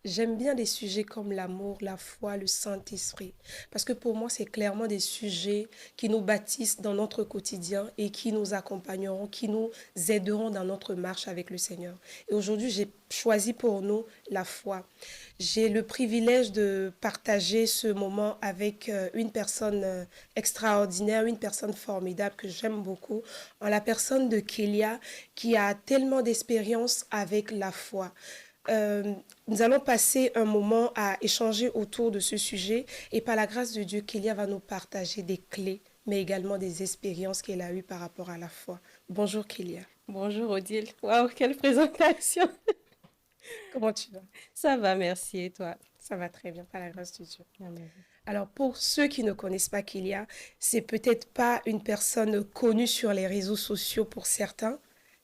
J'aime bien des sujets comme l'amour, la foi, le Saint-Esprit, parce que pour moi, c'est clairement des sujets qui nous bâtissent dans notre quotidien et qui nous accompagneront, qui nous aideront dans notre marche avec le Seigneur. Et aujourd'hui, j'ai choisi pour nous la foi. J'ai le privilège de partager ce moment avec une personne extraordinaire, une personne formidable que j'aime beaucoup, en la personne de Kélia, qui a tellement d'expérience avec la foi. Euh, Nous allons passer un moment à échanger autour de ce sujet et par la grâce de Dieu, Kélia va nous partager des clés, mais également des expériences qu'elle a eues par rapport à la foi. Bonjour Kélia, Bonjour Odile. Waouh, quelle présentation. comment tu vas? Ça va, merci. Et toi? Ça va très bien par la grâce de Dieu. Amen. Alors pour ceux qui ne connaissent pas Kélia, c'est peut-être pas une personne connue sur les réseaux sociaux pour certains,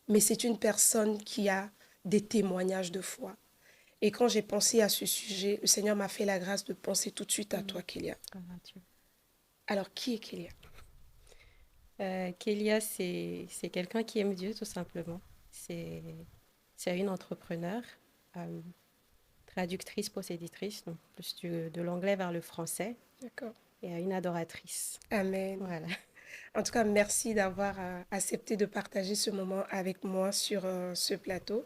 mais c'est une personne qui a des témoignages de foi. Et quand j'ai pensé à ce sujet, le Seigneur m'a fait la grâce de penser tout de suite à toi, Kélia. Comment vas-tu? Alors, qui est Kélia? Kélia, c'est quelqu'un qui aime Dieu, tout simplement. C'est c'est une entrepreneur, euh, traductrice, posséditrice, donc plus de l'anglais vers le français, D'accord. et une adoratrice. Amen. Voilà. En tout cas, merci d'avoir accepté de partager ce moment avec moi sur ce plateau.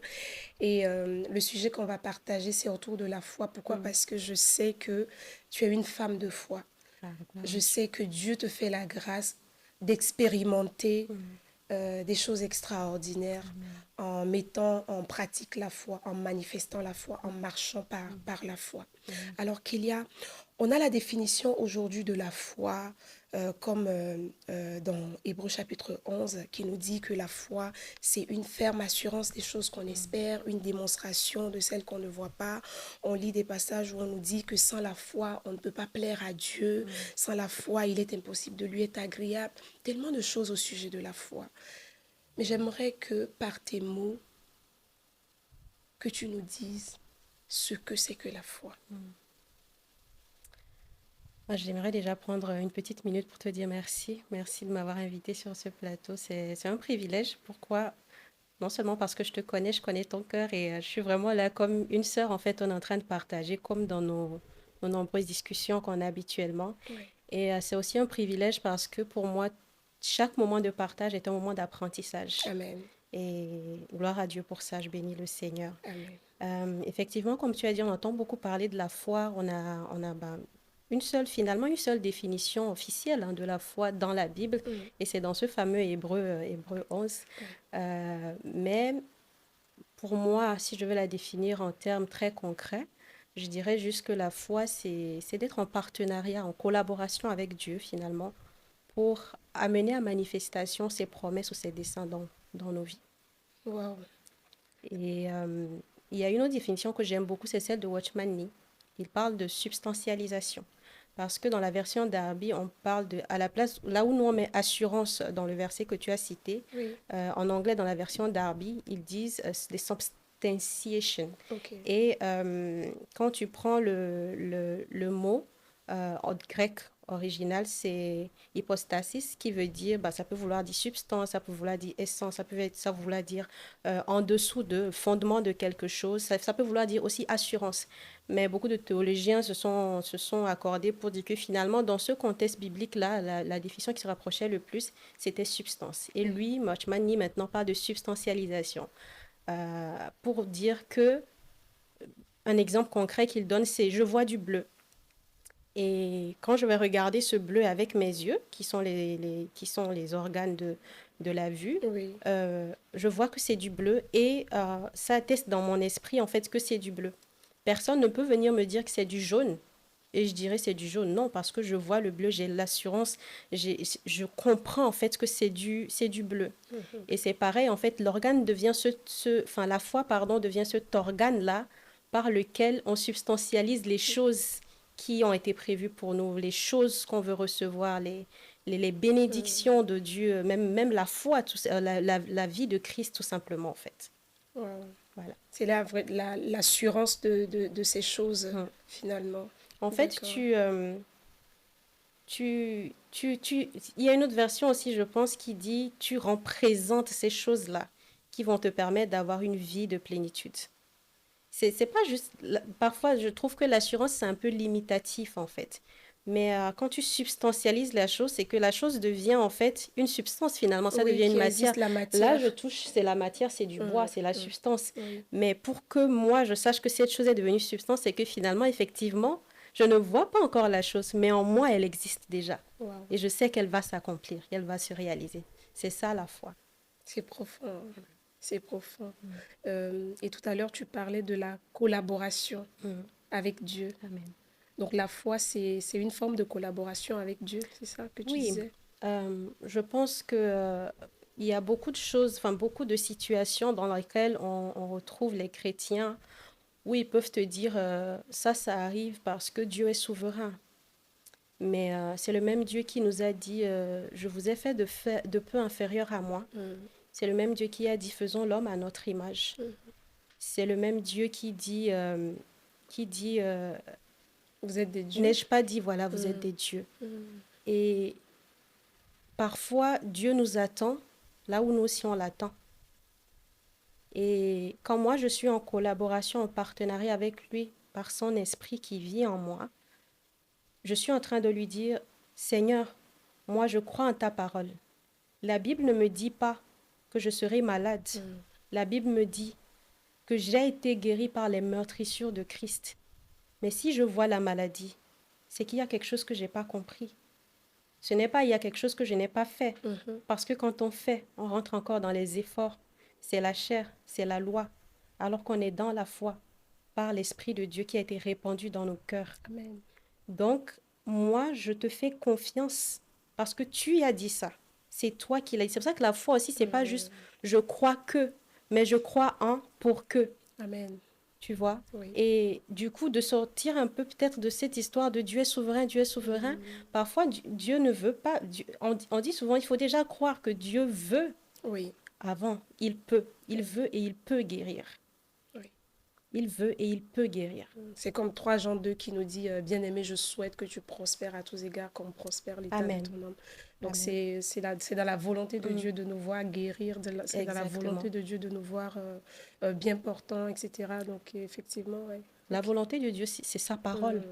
Et le sujet qu'on va partager, c'est autour de la foi. Pourquoi? Mm. Parce que je sais que tu es une femme de foi. Ah, gloire Je à Dieu. sais que Dieu te fait la grâce d'expérimenter Mm. des choses extraordinaires Amen. en mettant en pratique la foi, en manifestant la foi, en Mm. marchant Mm. par la foi. Amen. Alors qu'il y a, on a la définition aujourd'hui de la foi comme dans Hébreux chapitre 11 qui nous dit que la foi, c'est une ferme assurance des choses qu'on Mm. espère, une démonstration de celles qu'on ne voit pas. On lit des passages où on nous dit que sans la foi, on ne peut pas plaire à Dieu. Mm. Sans la foi, il est impossible de lui être agréable. Tellement de choses au sujet de la foi. Mais j'aimerais que par tes mots, que tu nous dises ce que c'est que la foi. Mm. Moi, j'aimerais déjà prendre une petite minute pour te dire merci. Merci de m'avoir invité sur ce plateau. C'est un privilège. Pourquoi? Non seulement parce que je connais ton cœur et je suis vraiment là comme une sœur. En fait, on est en train de partager comme dans nos nombreuses discussions qu'on a habituellement. Oui. Et c'est aussi un privilège parce que pour moi, chaque moment de partage est un moment d'apprentissage. Amen. Et gloire à Dieu pour ça, je bénis le Seigneur. Amen. Effectivement, comme tu as dit, on entend beaucoup parler de la foi. On a finalement, une seule définition officielle de la foi dans la Bible, Mm. et c'est dans ce fameux Hébreu 11. Oui. Mais pour moi, si je veux la définir en termes très concrets, je dirais juste que la foi, c'est d'être en partenariat, en collaboration avec Dieu, finalement, pour amener à manifestation ses promesses ou ses desseins dans nos vies. Wow. Et il y a une autre définition que j'aime beaucoup, c'est celle de Watchman Nee. Il parle de substantialisation. Parce que dans la version Darby, on parle de, à la place, là où nous on met assurance dans le verset que tu as cité, Oui. en anglais, dans la version Darby, ils disent des substantiation. Ok. Et quand tu prends le mot en grec original, c'est hypostasis, qui veut dire, bah, ça peut vouloir dire substance, ça peut vouloir dire essence, ça peut vouloir dire en dessous de, fondement de quelque chose, ça peut vouloir dire aussi assurance. Mais beaucoup de théologiens se sont accordés pour dire que finalement, dans ce contexte biblique-là, la définition qui se rapprochait le plus, c'était substance. Et Mm. lui, Marchman Nee, maintenant parle de substantialisation. Pour dire que, un exemple concret qu'il donne, c'est je vois du bleu. Et quand je vais regarder ce bleu avec mes yeux, qui sont les organes de la vue, Oui. je vois que c'est du bleu et ça atteste dans mon esprit en fait que c'est du bleu. Personne ne peut venir me dire que c'est du jaune. Et je dirais c'est du jaune. Non, parce que je vois le bleu, j'ai l'assurance, je comprends en fait que c'est du bleu. Mhm. Et c'est pareil, en fait, l'organe devient enfin, la foi, pardon, devient cet organe-là par lequel on substantialise les choses qui ont été prévues pour nous, les choses qu'on veut recevoir, les Mm. bénédictions de Dieu, même la foi, la vie de Christ, tout simplement, en fait. Wow. Voilà. C'est l'assurance de ces choses, Hum. finalement. En fait, D'accord. il y a une autre version aussi, je pense, qui dit tu représentes ces choses-là qui vont te permettre d'avoir une vie de plénitude. C'est pas juste... Parfois, je trouve que l'assurance, c'est un peu limitatif, en fait. Mais quand tu substantialises la chose, c'est que la chose devient, en fait, une substance, finalement. Ça Oui, devient une qui matière. existe la Là, je matière. touche, c'est la matière, c'est du bois, c'est la Mm. substance. Oui. Mais pour que moi, je sache que cette chose est devenue substance, c'est que finalement, effectivement, je ne vois pas encore la chose, mais en moi, elle existe déjà. Wow. Et je sais qu'elle va s'accomplir, qu'elle va se réaliser. C'est ça, la foi. C'est profond. C'est profond. Et tout à l'heure, tu parlais de la collaboration Mm. avec Dieu. Amen. Donc la foi, c'est une forme de collaboration avec Dieu, c'est ça que tu Oui, disais? je pense que il y a beaucoup de choses, enfin beaucoup de situations dans lesquelles on retrouve les chrétiens où ils peuvent te dire ça, ça arrive parce que Dieu est souverain. Mais c'est le même Dieu qui nous a dit je vous ai fait de peu inférieur à moi. Mm. C'est le même Dieu qui a dit faisons l'homme à notre image. Mm. C'est le même Dieu qui dit Vous êtes des dieux? n'ai-je pas dit voilà vous êtes Mm. des dieux. Mm. Et parfois Dieu nous attend là où nous aussi on l'attend. Et quand moi, je suis en collaboration, en partenariat avec lui, par son esprit qui vit en moi, je suis en train de lui dire, Seigneur, moi, je crois en ta parole. La Bible ne me dit pas que je serai malade. Mm. La Bible me dit que j'ai été guéri par les meurtrissures de Christ. Mais si je vois la maladie, c'est qu'il y a quelque chose que je n'ai pas compris. Ce n'est pas il y a quelque chose que je n'ai pas fait. Mhm. Parce que quand on fait, on rentre encore dans les efforts. C'est la chair, c'est la loi. Alors qu'on est dans la foi, par l'Esprit de Dieu qui a été répandu dans nos cœurs. Amen. Donc, moi, je te fais confiance parce que tu as dit ça. C'est toi qui l'as dit. C'est pour ça que la foi aussi, c'est pas juste je crois que, mais je crois en pour que, Amen. tu vois. Oui. Et du coup, de sortir un peu peut-être de cette histoire de Dieu est souverain, Dieu est souverain. Parfois, Dieu ne veut pas. On dit souvent, il faut déjà croire que Dieu veut Oui. avant. Il peut. Il Oui. veut et il peut guérir. Oui. Il veut et il peut guérir. C'est comme 3 Jean 2 qui nous dit Bien-aimé, je souhaite que tu prospères à tous égards comme prospère l'état de Amen. ton âme. Donc, Amen. c'est dans la volonté de Dieu de nous voir guérir, c'est dans la Exactement. volonté de Dieu de nous voir bien portants, etc. Donc, effectivement, oui. La volonté de Dieu, c'est sa parole.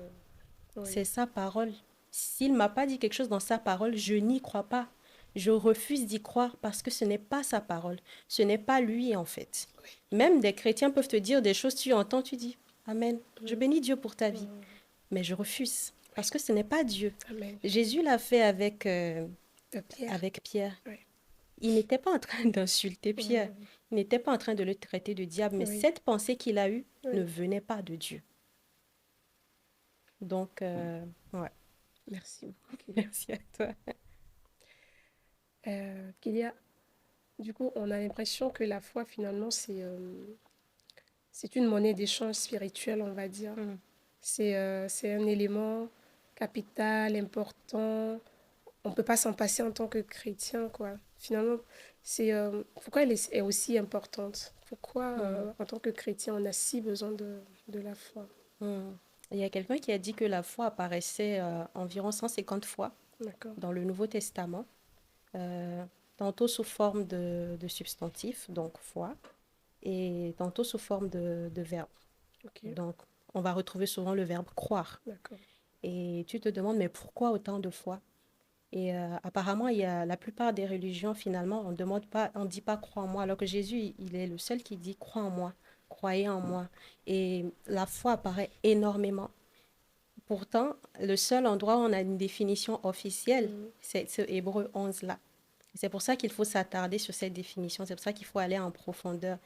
Oui. C'est sa parole. S'il ne m'a pas dit quelque chose dans sa parole, je n'y crois pas. Je refuse d'y croire parce que ce n'est pas sa parole. Ce n'est pas lui, en fait. Même des chrétiens peuvent te dire des choses, tu entends, tu dis Amen. Je bénis Dieu pour ta vie. Mais je refuse parce que ce n'est pas Dieu. Amen. Jésus l'a fait avec Pierre. avec Pierre. Oui. Il n'était pas en train d'insulter Pierre. Il n'était pas en train de le traiter de diable. Mais Oui. cette pensée qu'il a eue Oui. ne venait pas de Dieu. Donc, ouais. Merci beaucoup, Kylia. Merci à toi. Kylia, du coup, on a l'impression que la foi, finalement, c'est une monnaie d'échange spirituel, on va dire. Mm. C'est un élément capital, important. On ne peut pas s'en passer en tant que chrétien, quoi. Finalement, pourquoi elle est aussi importante? Pourquoi, en tant que chrétien, on a si besoin de la foi? Mm. Il y a quelqu'un qui a dit que la foi apparaissait environ 150 fois D'accord. dans le Nouveau Testament, tantôt sous forme de substantif, donc foi, et tantôt sous forme de verbe. Ok. Donc, on va retrouver souvent le verbe croire. D'accord. Et tu te demandes, mais pourquoi autant de foi? Et apparemment, il y a la plupart des religions, finalement, on demande pas, on dit pas crois en moi, alors que Jésus, il est le seul qui dit crois en moi, croyez en moi. Et la foi apparaît énormément. Pourtant, le seul endroit où on a une définition officielle, c'est ce Hébreu 11 là. C'est pour ça qu'il faut s'attarder sur cette définition, c'est pour ça qu'il faut aller en profondeur.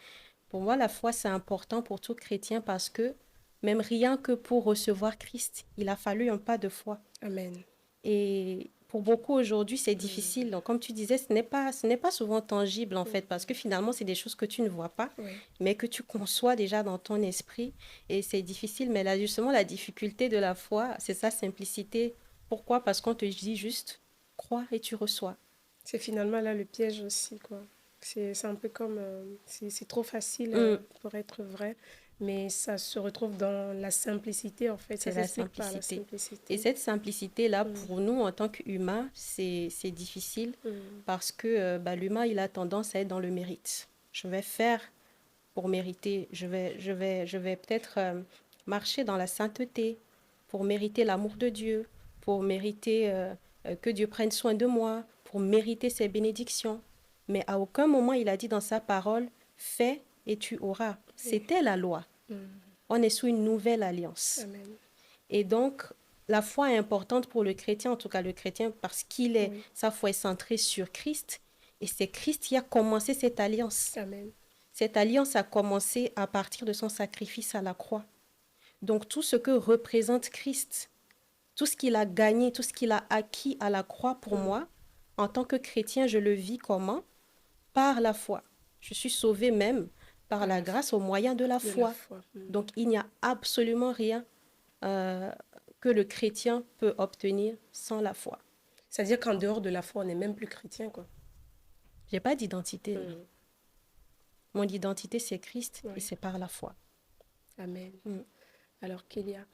Pour moi, la foi, c'est important pour tout chrétien parce que même rien que pour recevoir Christ, il a fallu un pas de foi. Amen. Et pour beaucoup aujourd'hui, c'est difficile. Donc, comme tu disais, ce n'est pas souvent tangible en fait, parce que finalement, c'est des choses que tu ne vois pas, Oui. mais que tu conçois déjà dans ton esprit. Et c'est difficile. Mais là, justement, la difficulté de la foi, c'est sa simplicité. Pourquoi? Parce qu'on te dit juste, crois et tu reçois. C'est finalement là le piège aussi, quoi. C'est un peu comme... c'est trop facile pour être vrai, mais ça se retrouve dans la simplicité, en fait. Ça C'est la s'explique par la simplicité. Et simplicité. cette simplicité-là, pour nous, en tant qu'humains, c'est difficile parce que l'humain, il a tendance à être dans le mérite. Je vais faire pour mériter, je vais peut-être marcher dans la sainteté, pour mériter l'amour de Dieu, pour mériter que Dieu prenne soin de moi, pour mériter ses bénédictions. Mais à aucun moment il a dit dans sa parole, fais et tu auras. Oui. C'était la loi. On est sous une nouvelle alliance. Amen. Et donc, la foi est importante pour le chrétien, en tout cas le chrétien, parce qu'il est, Oui. sa foi est centrée sur Christ. Et c'est Christ qui a commencé cette alliance. Amen. Cette alliance a commencé à partir de son sacrifice à la croix. Donc, tout ce que représente Christ, tout ce qu'il a gagné, tout ce qu'il a acquis à la croix pour moi, en tant que chrétien, je le vis comment? Par la foi. Je suis sauvé même par la grâce au moyen de la De la foi. foi. Donc, il n'y a absolument rien que le chrétien peut obtenir sans la foi. C'est-à-dire qu'en dehors de la foi, on n'est même plus chrétien, quoi. J'ai pas d'identité. Mm. Mon identité, c'est Christ et Oui. c'est par la foi. Amen. Mm. Alors, Kélia,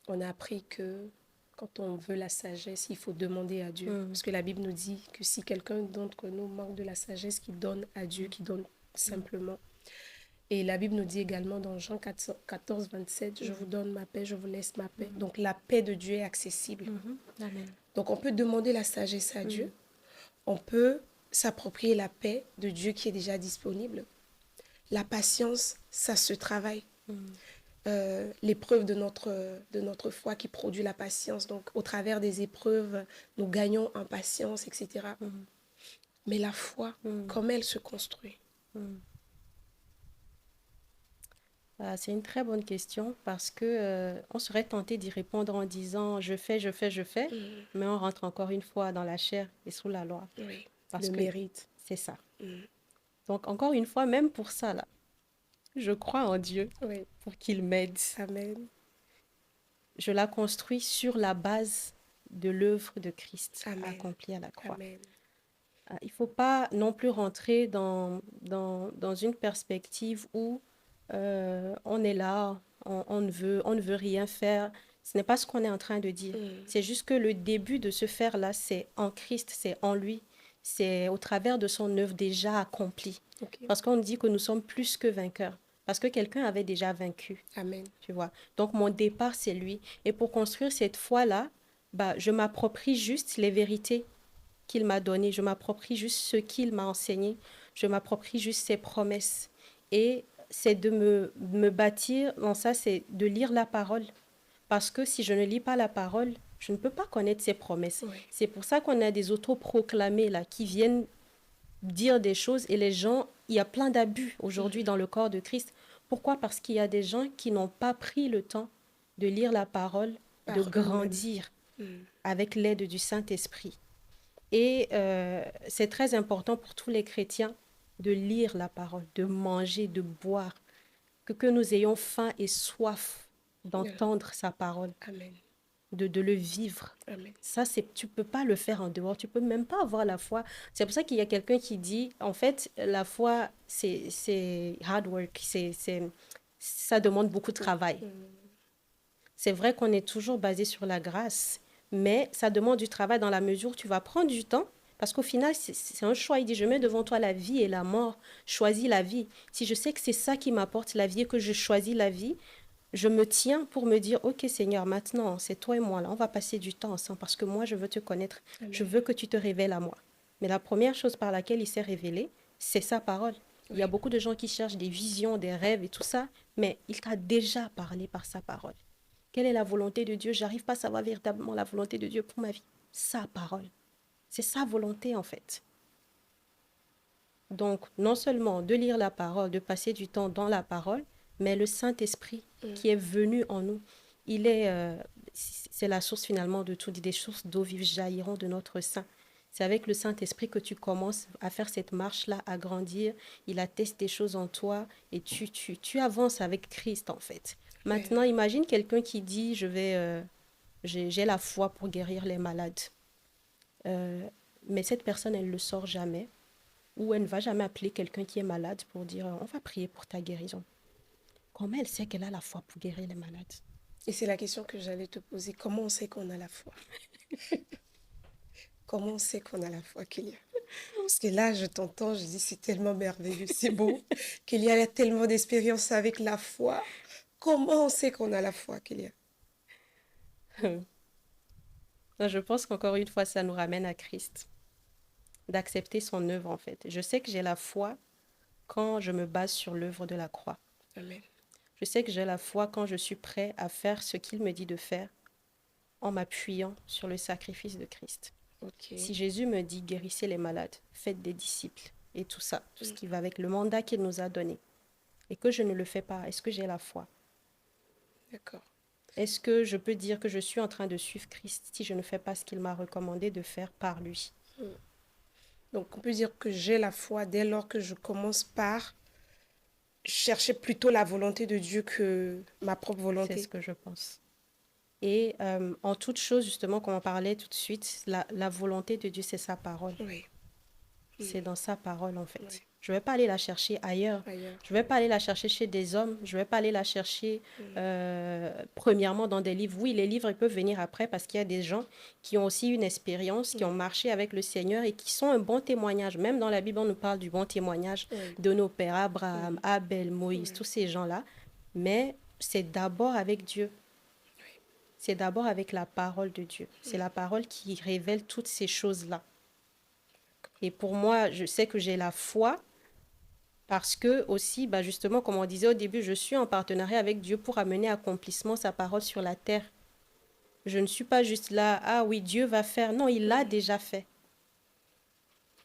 on a appris que quand on veut la sagesse, il faut demander à Dieu. Parce que la Bible nous dit que si quelqu'un d'entre nous manque de la sagesse, qu'il donne à Dieu, qu'il donne simplement. Et la Bible nous dit également dans Jean 14, 27, je vous donne ma paix, je vous laisse ma paix. Donc la paix de Dieu est accessible. Amen. Donc on peut demander la sagesse à Dieu. On peut s'approprier la paix de Dieu qui est déjà disponible. La patience, ça se travaille. L'épreuve de notre foi qui produit la patience. Donc au travers des épreuves, nous gagnons en patience, etc. Mais la foi, comment elle se construit? C'est une très bonne question parce que on serait tenté d'y répondre en disant je fais, mais on rentre encore une fois dans la chair et sous la loi. Oui, Parce le que mérite. c'est ça. Donc encore une fois, même pour ça là, je crois en Dieu Oui, pour qu'il m'aide. amen. Je la construis sur la base de l'œuvre de Christ Amen. accomplie à la croix. Amen. Il ne faut pas non plus rentrer dans une perspective où on est là, on ne veut rien faire. Ce n'est pas ce qu'on est en train de dire. C'est juste que le début de ce faire-là, c'est en Christ, c'est en lui. C'est au travers de son œuvre déjà accomplie. Okay. Parce qu'on dit que nous sommes plus que vainqueurs. Parce que quelqu'un avait déjà vaincu. Amen. Tu vois. Donc, mon départ, c'est lui. Et pour construire cette foi-là, je m'approprie juste les vérités qu'il m'a données. Je m'approprie juste ce qu'il m'a enseigné. Je m'approprie juste ses promesses. Et c'est de me bâtir dans ça, c'est de lire la parole. Parce que si je ne lis pas la parole, je ne peux pas connaître ses promesses. Oui. C'est pour ça qu'on a des autoproclamés là qui viennent dire des choses et les gens, il y a plein d'abus aujourd'hui dans le corps de Christ. Pourquoi? Parce qu'il y a des gens qui n'ont pas pris le temps de lire la parole, de grandir avec l'aide du Saint-Esprit. Et c'est très important pour tous les chrétiens de lire la parole, de manger, de boire, que nous ayons faim et soif d'entendre sa parole, Amen. de le vivre. Amen. Ça, tu ne peux pas le faire en dehors, tu ne peux même pas avoir la foi. C'est pour ça qu'il y a quelqu'un qui dit, en fait, la foi, c'est hard work, ça demande beaucoup de travail. C'est vrai qu'on est toujours basé sur la grâce, mais ça demande du travail dans la mesure où tu vas prendre du temps, parce qu'au final, c'est un choix. Il dit, je mets devant toi la vie et la mort, choisis la vie. Si je sais que c'est ça qui m'apporte la vie et que je choisis la vie, je me tiens pour me dire, ok Seigneur, maintenant, c'est toi et moi, là, on va passer du temps ensemble, parce que moi, je veux te connaître. Amen. Je veux que tu te révèles à moi. Mais la première chose par laquelle il s'est révélé, c'est sa parole. Il y a beaucoup de gens qui cherchent des visions, des rêves et tout ça, mais il t'a déjà parlé par sa parole. Quelle est la volonté de Dieu? J'arrive pas à savoir véritablement la volonté de Dieu pour ma vie. Sa parole. C'est sa volonté, en fait. Donc, non seulement de lire la parole, de passer du temps dans la parole, mais le Saint-Esprit qui est venu en nous, c'est la source finalement de tout. Des sources d'eau vive jailliront de notre sein. C'est avec le Saint-Esprit que tu commences à faire cette marche-là, à grandir. Il atteste des choses en toi et tu avances avec Christ, en fait. Maintenant, imagine quelqu'un qui dit, j'ai la foi pour guérir les malades. Mais cette personne, elle ne le sort jamais. Ou elle ne va jamais appeler quelqu'un qui est malade pour dire, on va prier pour ta guérison. Comment elle sait qu'elle a la foi pour guérir les malades? Et c'est la question que j'allais te poser. Comment on sait qu'on a la foi? Comment on sait qu'on a la foi qu'il y a? Parce que là, je t'entends, je dis, c'est tellement merveilleux, c'est beau, qu'il y a tellement d'expérience avec la foi. Comment on sait qu'on a la foi qu'il y a? Je pense qu'encore une fois, ça nous ramène à Christ, d'accepter son œuvre en fait. Je sais que j'ai la foi quand je me base sur l'œuvre de la croix. Amen. Je sais que j'ai la foi quand je suis prêt à faire ce qu'il me dit de faire en m'appuyant sur le sacrifice de Christ. Ok. Si Jésus me dit guérissez les malades, faites des disciples et tout ça, tout ce Mm. qui va avec le mandat qu'il nous a donné, et que je ne le fais pas, est-ce que j'ai la foi? D'accord. Est-ce que je peux dire que je suis en train de suivre Christ si je ne fais pas ce qu'il m'a recommandé de faire par lui? Mm. Donc, on peut dire que j'ai la foi dès lors que je commence par chercher plutôt la volonté de Dieu que ma propre C'est ce volonté. que je pense. Et en toute chose, justement, comme on parlait tout de suite, la volonté de Dieu, c'est sa parole. Oui. Mm. C'est dans sa parole, en fait. Oui. Je ne vais pas aller la chercher ailleurs. Ailleurs. Je ne vais pas aller la chercher chez des hommes. Je ne vais pas aller la chercher, premièrement, dans des livres. Oui, les livres, ils peuvent venir après parce qu'il y a des gens qui ont aussi une expérience, qui ont marché avec le Seigneur et qui sont un bon témoignage. Même dans la Bible, on nous parle du bon témoignage Oui. de nos pères, Abraham, Abel, Moïse, Oui. tous ces gens-là. Mais c'est d'abord avec Dieu. C'est d'abord avec la parole de Dieu. C'est la parole qui révèle toutes ces choses-là. Et pour moi, je sais que j'ai la foi parce que aussi, bah justement, comme on disait au début, je suis en partenariat avec Dieu pour amener à accomplissement sa parole sur la terre. Je ne suis pas juste là, ah oui, Dieu va faire. Non, il l'a déjà fait.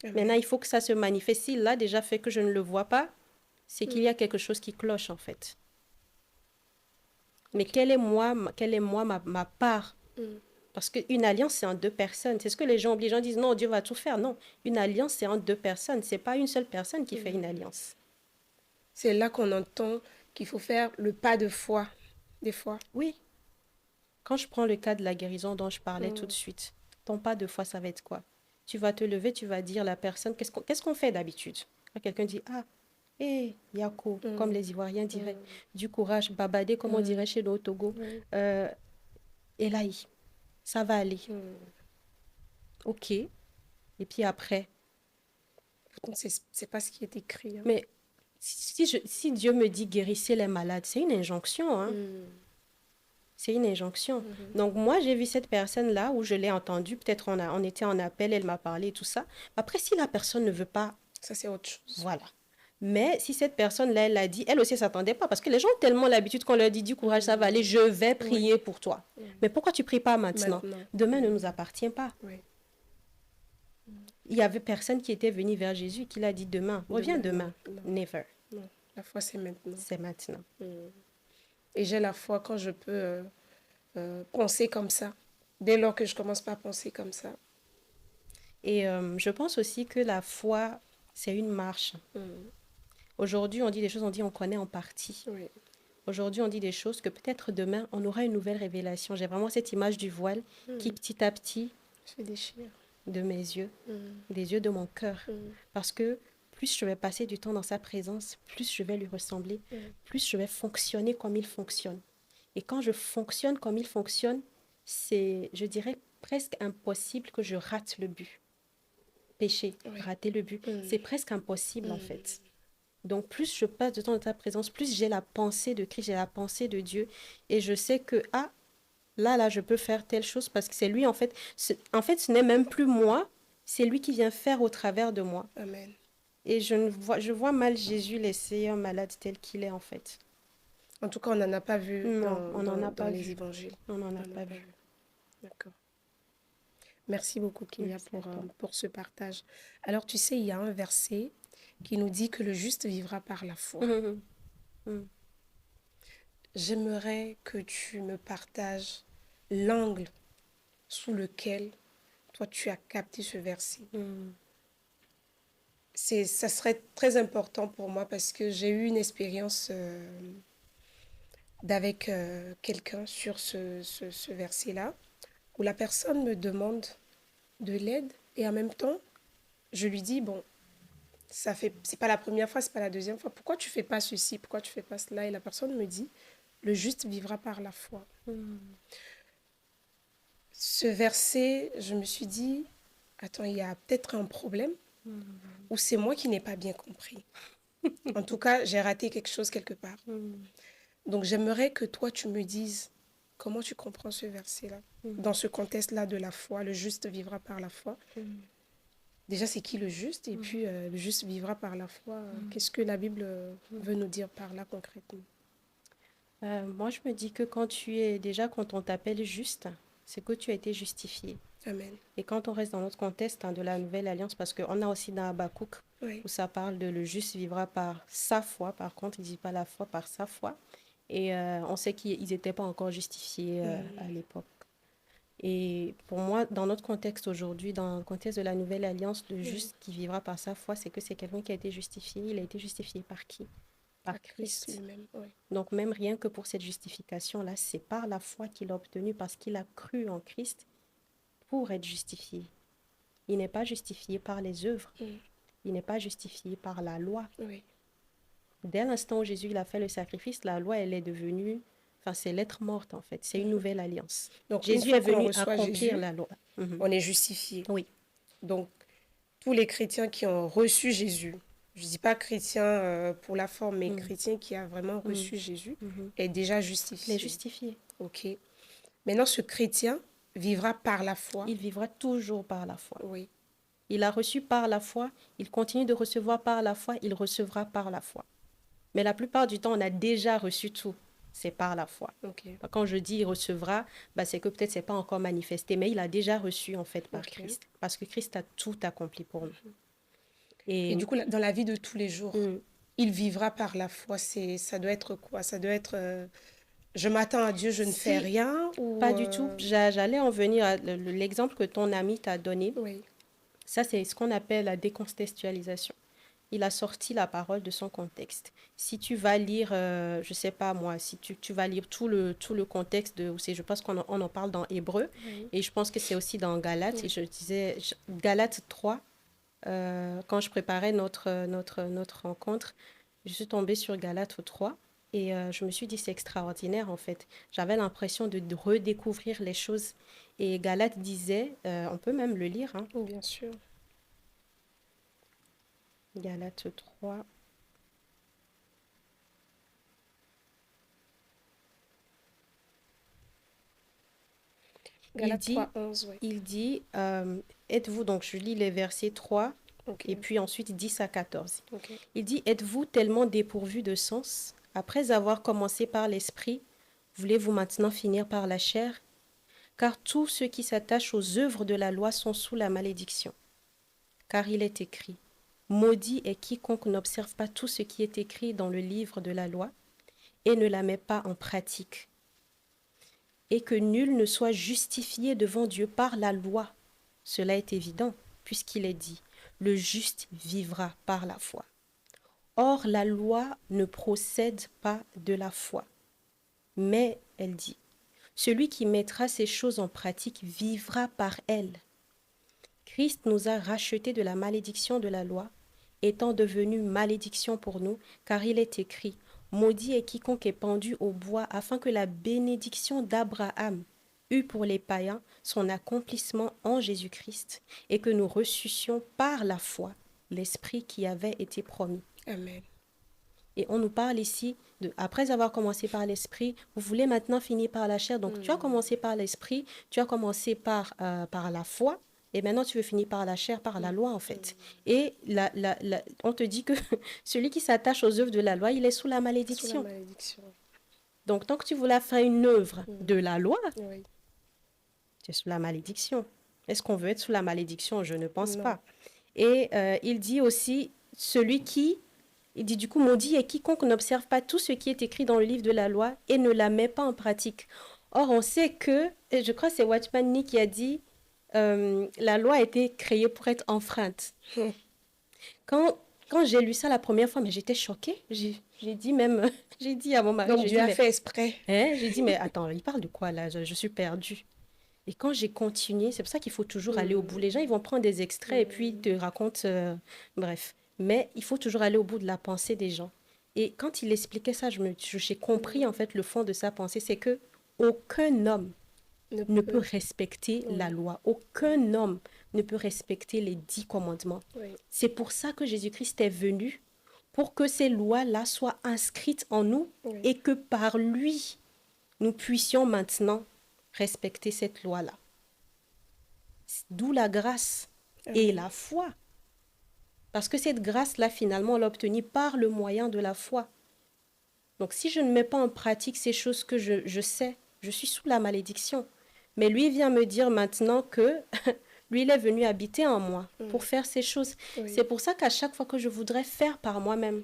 Amen. Maintenant, il faut que ça se manifeste. S'il l'a déjà fait, que je ne le vois pas, c'est qu'il y a quelque chose qui cloche en fait. Mais quelle est ma part? Mm. Parce qu'une alliance, c'est en deux personnes. C'est ce que les gens oublient. Les gens disent, non, Dieu va tout faire. Non, une alliance, c'est en deux personnes. C'est pas une seule personne qui fait une alliance. C'est là qu'on entend qu'il faut faire le pas de foi, des fois. Oui, quand je prends le cas de la guérison dont je parlais tout Mm. de suite, ton pas de foi, ça va être quoi? Tu vas te lever, tu vas dire à la personne, qu'est-ce qu'on fait d'habitude? Quand quelqu'un dit, ah, hé, Yako, comme les Ivoiriens diraient, du courage, babadé, comme on dirait chez nous au Togo, Mm. Elaï, ça va aller. Mm. Ok. Et puis après, Pourtant, c'est pas ce qui est écrit. Hein. mais si Dieu me dit guérissez les malades, c'est une injonction, hein? Mm. C'est une injonction. Donc moi, j'ai vu cette personne-là où je l'ai entendue, peut-être on était en appel, elle m'a parlé et tout ça. Après, si la personne ne veut pas, Ça, c'est autre chose. voilà. Mais si cette personne-là, elle l'a dit, elle aussi ne s'attendait pas, parce que les gens ont tellement l'habitude qu'on leur dit du courage, ça va aller, je vais prier pour toi. Mais pourquoi tu pries pas maintenant? Maintenant. Demain ne nous appartient pas. Oui. Il y avait personne qui était venu vers Jésus qui l'a dit demain, reviens demain. Non. Never. Non. La foi, c'est maintenant. C'est maintenant. Mm. Et j'ai la foi quand je peux penser comme ça. Dès lors que je commence pas à penser comme ça. Et je pense aussi que la foi, c'est une marche. Mm. Aujourd'hui, on dit des choses, on dit on connaît en partie. Oui. Aujourd'hui, on dit des choses que peut-être demain, on aura une nouvelle révélation. J'ai vraiment cette image du voile qui, petit à petit, Se déchire. de mes yeux, Mm. des yeux de mon cœur. Mm. Parce que plus je vais passer du temps dans sa présence, plus je vais lui ressembler, plus je vais fonctionner comme il fonctionne. Et quand je fonctionne comme il fonctionne, c'est, je dirais, presque impossible que je rate le but. Pécher, rater le but, c'est presque impossible en fait. Donc plus je passe de temps dans ta présence, plus j'ai la pensée de Christ, j'ai la pensée de Dieu. Et je sais que, ah, là, je peux faire telle chose parce que c'est lui, en fait, ce n'est même plus moi, c'est lui qui vient faire au travers de moi. Amen. Et je vois mal Jésus laisser un malade tel qu'il est, en fait. En tout cas, on n'en a pas vu Non, on n'en a dans pas les vu. évangiles. On n'en a On pas vu. D'accord. Merci beaucoup, Kylia, Merci à toi. pour ce partage. Alors, tu sais, il y a un verset qui nous dit que le juste vivra par la foi. J'aimerais que tu me partages l'angle sous lequel toi tu as capté ce verset. Ça serait très important pour moi parce que j'ai eu une expérience d'avec quelqu'un sur ce verset-là, où la personne me demande de l'aide et en même temps, je lui dis, bon, c'est pas la première fois, c'est pas la deuxième fois, pourquoi tu fais pas ceci, pourquoi tu fais pas cela? Et la personne me dit, le juste vivra par la foi. Ce verset, je me suis dit, attends, il y a peut-être un problème ou c'est moi qui n'ai pas bien compris. En tout cas, j'ai raté quelque chose quelque part. Donc, j'aimerais que toi, tu me dises comment tu comprends ce verset-là, dans ce contexte-là de la foi, le juste vivra par la foi. Déjà, c'est qui le juste? Et puis, le juste vivra par la foi. Qu'est-ce que la Bible veut nous dire par là concrètement? Moi, je me dis que quand on t'appelle juste, c'est que tu as été justifié. Amen. Et quand on reste dans notre contexte de la Nouvelle Alliance, parce qu'on a aussi dans Habakkuk, Oui. où ça parle de le juste vivra par sa foi, par contre, il ne dit pas la foi, par sa foi. Et on sait qu'ils n'étaient pas encore justifiés à l'époque. Et pour moi, dans notre contexte aujourd'hui, dans le contexte de la Nouvelle Alliance, le juste qui vivra par sa foi, c'est que c'est quelqu'un qui a été justifié. Il a été justifié par qui? Par Christ Christ. lui-même. Oui. Donc même rien que pour cette justification-là, c'est par la foi qu'il a obtenu parce qu'il a cru en Christ pour être justifié. Il n'est pas justifié par les œuvres. Il n'est pas justifié par la loi. Oui. Dès l'instant où Jésus il a fait le sacrifice, la loi, elle est devenue... Enfin, c'est l'être morte, en fait. C'est une nouvelle alliance. Donc, Jésus est venu accomplir la loi. On est justifié. Oui. Donc, tous les chrétiens qui ont reçu Jésus, je ne dis pas chrétien pour la forme, mais chrétien qui a vraiment reçu Jésus, est déjà justifié. Il est justifié. OK. Maintenant, ce chrétien vivra par la foi. Il vivra toujours par la foi. Oui. Il a reçu par la foi, il continue de recevoir par la foi, il recevra par la foi. Mais la plupart du temps, on a déjà reçu tout. C'est par la foi. Okay. Quand je dis il recevra, c'est que peut-être ce n'est pas encore manifesté, mais il a déjà reçu en fait par Christ. Parce que Christ a tout accompli pour nous. Et du coup, dans la vie de tous les jours, il vivra par la foi. Ça doit être quoi? Ça doit être... je m'attends à Dieu, je ne fais rien ou Pas du tout. J'allais en venir à l'exemple que ton ami t'a donné. Oui. Ça, c'est ce qu'on appelle la décontextualisation. Il a sorti la parole de son contexte. Si tu vas lire, je ne sais pas moi, si tu vas lire tout le contexte, je pense qu'on en parle dans Hébreu, et je pense que c'est aussi dans Galates, et je disais, Galates 3, quand je préparais notre rencontre, je suis tombée sur Galates 3, et je me suis dit, c'est extraordinaire en fait. J'avais l'impression de redécouvrir les choses. Et Galates disait, on peut même le lire. Hein. Bien sûr. Galates 3. Galates 3, 11, oui. Il dit, êtes-vous, donc je lis les versets 3 et puis ensuite 10 à 14. Il dit, êtes-vous tellement dépourvu de sens? Après avoir commencé par l'esprit, voulez-vous maintenant finir par la chair? Car tous ceux qui s'attachent aux œuvres de la loi sont sous la malédiction. Car il est écrit, maudit est quiconque n'observe pas tout ce qui est écrit dans le livre de la loi et ne la met pas en pratique. Et que nul ne soit justifié devant Dieu par la loi. Cela est évident, puisqu'il est dit, le juste vivra par la foi. Or, la loi ne procède pas de la foi. Mais, elle dit, celui qui mettra ces choses en pratique vivra par elles. Christ nous a rachetés de la malédiction de la loi, étant devenu malédiction pour nous, car il est écrit, maudit est quiconque est pendu au bois, afin que la bénédiction d'Abraham eût pour les païens son accomplissement en Jésus-Christ, et que nous reçussions par la foi l'Esprit qui avait été promis. Amen. Et on nous parle ici, après avoir commencé par l'Esprit, vous voulez maintenant finir par la chair. Donc tu as commencé par l'Esprit, tu as commencé par la foi, et maintenant tu veux finir par la chair, par la loi en fait. Et on te dit que celui qui s'attache aux œuvres de la loi, il est sous la malédiction. Sous la malédiction. Donc tant que tu voulais faire une œuvre de la loi, oui. tu es sous la malédiction. Est-ce qu'on veut être sous la malédiction? Je ne pense pas. Et il dit aussi, il dit du coup, maudit est quiconque n'observe pas tout ce qui est écrit dans le livre de la loi et ne la met pas en pratique. Or, on sait que, et je crois que c'est Watchman Nee qui a dit, la loi a été créée pour être enfreinte. Quand j'ai lu ça la première fois, mais j'étais choquée. J'ai dit à mon mari. Donc Dieu a fait exprès. J'ai dit, mais attends, il parle de quoi là? Je suis perdue. Et quand j'ai continué, c'est pour ça qu'il faut toujours aller au bout. Les gens, ils vont prendre des extraits et puis ils te racontent, bref. Mais il faut toujours aller au bout de la pensée des gens. Et quand il expliquait ça, j'ai compris en fait le fond de sa pensée, c'est que aucun homme ne peut respecter la loi. Aucun homme ne peut respecter les 10 commandements. Oui. C'est pour ça que Jésus-Christ est venu, pour que ces lois-là soient inscrites en nous Oui. et que par lui, nous puissions maintenant respecter cette loi-là. D'où la grâce et la foi. Parce que cette grâce-là, finalement, on l'a obtenue par le moyen de la foi. Donc, si je ne mets pas en pratique ces choses que je sais, je suis sous la malédiction. Mais lui vient me dire maintenant que lui, il est venu habiter en moi pour faire ces choses. Oui. C'est pour ça qu'à chaque fois que je voudrais faire par moi-même,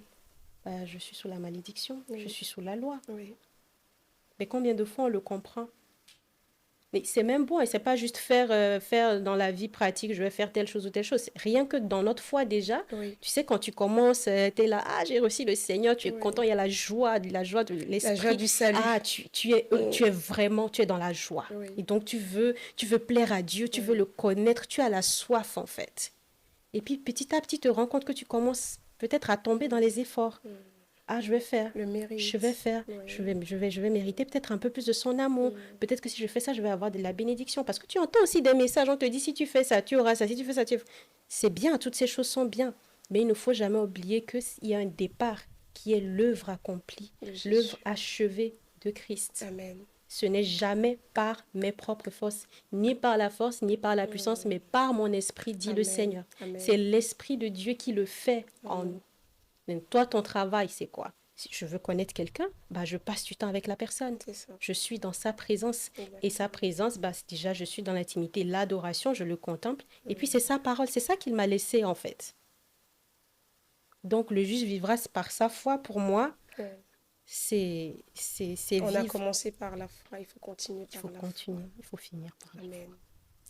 je suis sous la malédiction, Oui. je suis sous la loi. Oui. Mais combien de fois on le comprend? Mais c'est même bon, et c'est pas juste faire dans la vie pratique, je vais faire telle chose ou telle chose. Rien que dans notre foi déjà, Oui. tu sais, quand tu commences, tu es là, j'ai reçu le Seigneur, tu es Oui. content, il y a la joie de l'esprit. La joie du salut. Tu es vraiment, tu es dans la joie. Oui. Et donc tu veux plaire à Dieu, tu veux le connaître, tu as la soif en fait. Et puis petit à petit, tu te rends compte que tu commences peut-être à tomber dans les efforts. Je vais faire, Le mérite. je vais faire, Oui. je vais mériter peut-être un peu plus de son amour. Peut-être que si je fais ça, je vais avoir de la bénédiction. Parce que tu entends aussi des messages, on te dit, si tu fais ça, tu auras ça, si tu fais ça, tu... C'est bien, toutes ces choses sont bien. Mais il ne faut jamais oublier qu'il y a un départ qui est l'œuvre accomplie, l'œuvre achevée de Christ. Amen. Ce n'est jamais par mes propres forces, ni par la force, ni par la puissance, mais par mon esprit, dit le Seigneur. C'est l'Esprit de Dieu qui le fait en nous. Mais toi, ton travail, c'est quoi? Si je veux connaître quelqu'un, je passe du temps avec la personne. Je suis dans sa présence. Exactement. Et sa présence, déjà, je suis dans l'intimité, l'adoration, je le contemple. Et puis, c'est sa parole, c'est ça qu'il m'a laissé, en fait. Donc, le juste vivra par sa foi. Pour moi, c'est On vivre. a commencé par la foi, il faut continuer par la foi. Il faut continuer, il faut finir par la foi. Amen.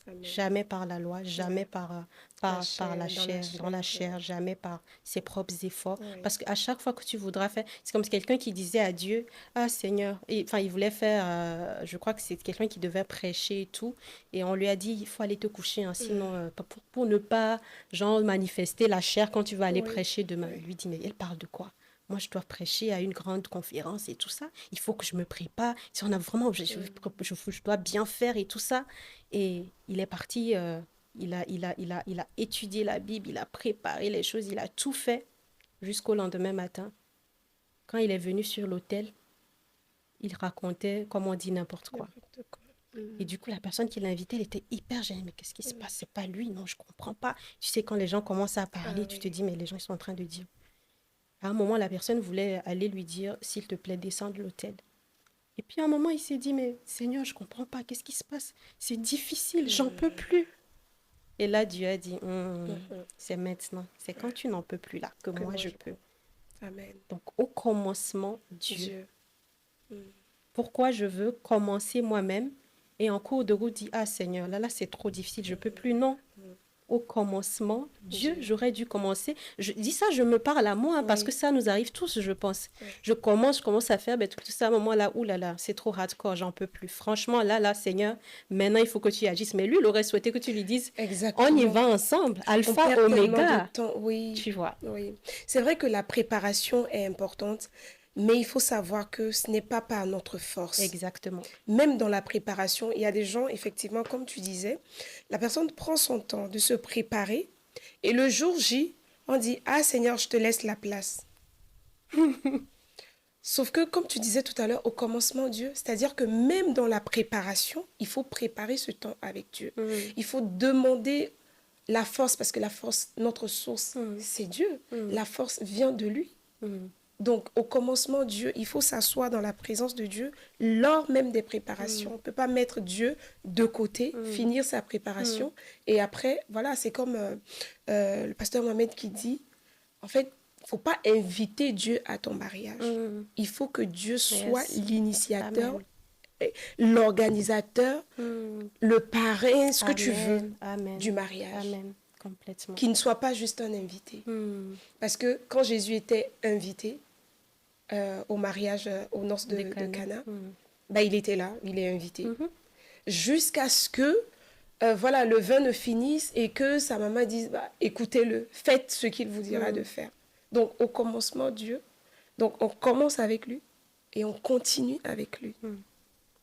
Amen. Jamais par la loi, jamais par la chair, dans la chair, jamais par ses propres efforts. Parce qu'à chaque fois que tu voudras faire, c'est comme quelqu'un qui disait à Dieu, Seigneur, enfin il voulait faire, je crois que c'est quelqu'un qui devait prêcher et tout, et on lui a dit, il faut aller te coucher, hein, sinon, pour ne pas, genre, manifester la chair quand tu vas aller prêcher demain. Il lui dit, mais elle parle de quoi? Moi, je dois prêcher à une grande conférence et tout ça. Il faut que je me prépare. Si on a vraiment, je dois bien faire et tout ça. Et il est parti, il a étudié la Bible, il a préparé les choses, il a tout fait jusqu'au lendemain matin. Quand il est venu sur l'autel, il racontait, comme on dit, n'importe quoi. Et du coup, la personne qui l'a invité, elle était hyper gênée. Mais qu'est-ce qui se passe? C'est pas lui, non, je comprends pas. Tu sais, quand les gens commencent à parler, tu te dis, mais les gens, ils sont en train de dire. À un moment, la personne voulait aller lui dire, s'il te plaît, descends de l'autel. Et puis à un moment, il s'est dit, mais Seigneur, je ne comprends pas, qu'est-ce qui se passe? C'est difficile, j'en peux plus. Et là, Dieu a dit, c'est maintenant, c'est quand tu n'en peux plus là que moi je peux. Amen. Donc au commencement, Dieu. Pourquoi je veux commencer moi-même et en cours de route dire, Seigneur, là c'est trop difficile, je ne peux plus, non. Au commencement, Dieu, j'aurais dû commencer. Je dis ça, je me parle à moi, parce que ça nous arrive tous, je pense. Je commence à faire tout ça, à un moment là, oulala, c'est trop hardcore, j'en peux plus. Franchement, là, Seigneur, maintenant il faut que tu agisses. Mais lui, il aurait souhaité que tu lui dises, on y va ensemble, alpha, oméga. Oui. Tu vois. Oui. C'est vrai que la préparation est importante, mais il faut savoir que ce n'est pas par notre force. Exactement. Même dans la préparation, il y a des gens, effectivement, comme tu disais, la personne prend son temps de se préparer et le jour J, on dit, Seigneur, je te laisse la place. Sauf que, comme tu disais tout à l'heure, au commencement, Dieu, c'est-à-dire que même dans la préparation, il faut préparer ce temps avec Dieu. Il faut demander la force, parce que la force, notre source, c'est Dieu. La force vient de lui. Donc, au commencement, Dieu, il faut s'asseoir dans la présence de Dieu lors même des préparations. On ne peut pas mettre Dieu de côté, finir sa préparation. Et après, voilà, c'est comme le pasteur Mohamed qui dit, en fait, il ne faut pas inviter Dieu à ton mariage. Il faut que Dieu soit l'initiateur, l'organisateur, le parrain, ce que tu veux du mariage. Amen. Complètement. Qui ne soit pas juste un invité. Parce que quand Jésus était invité au mariage, aux noces de Cana, il était là, il est invité. Jusqu'à ce que le vin ne finisse et que sa maman dise, écoutez-le, faites ce qu'il vous dira de faire. Donc au commencement, Dieu, donc on commence avec lui et on continue avec lui.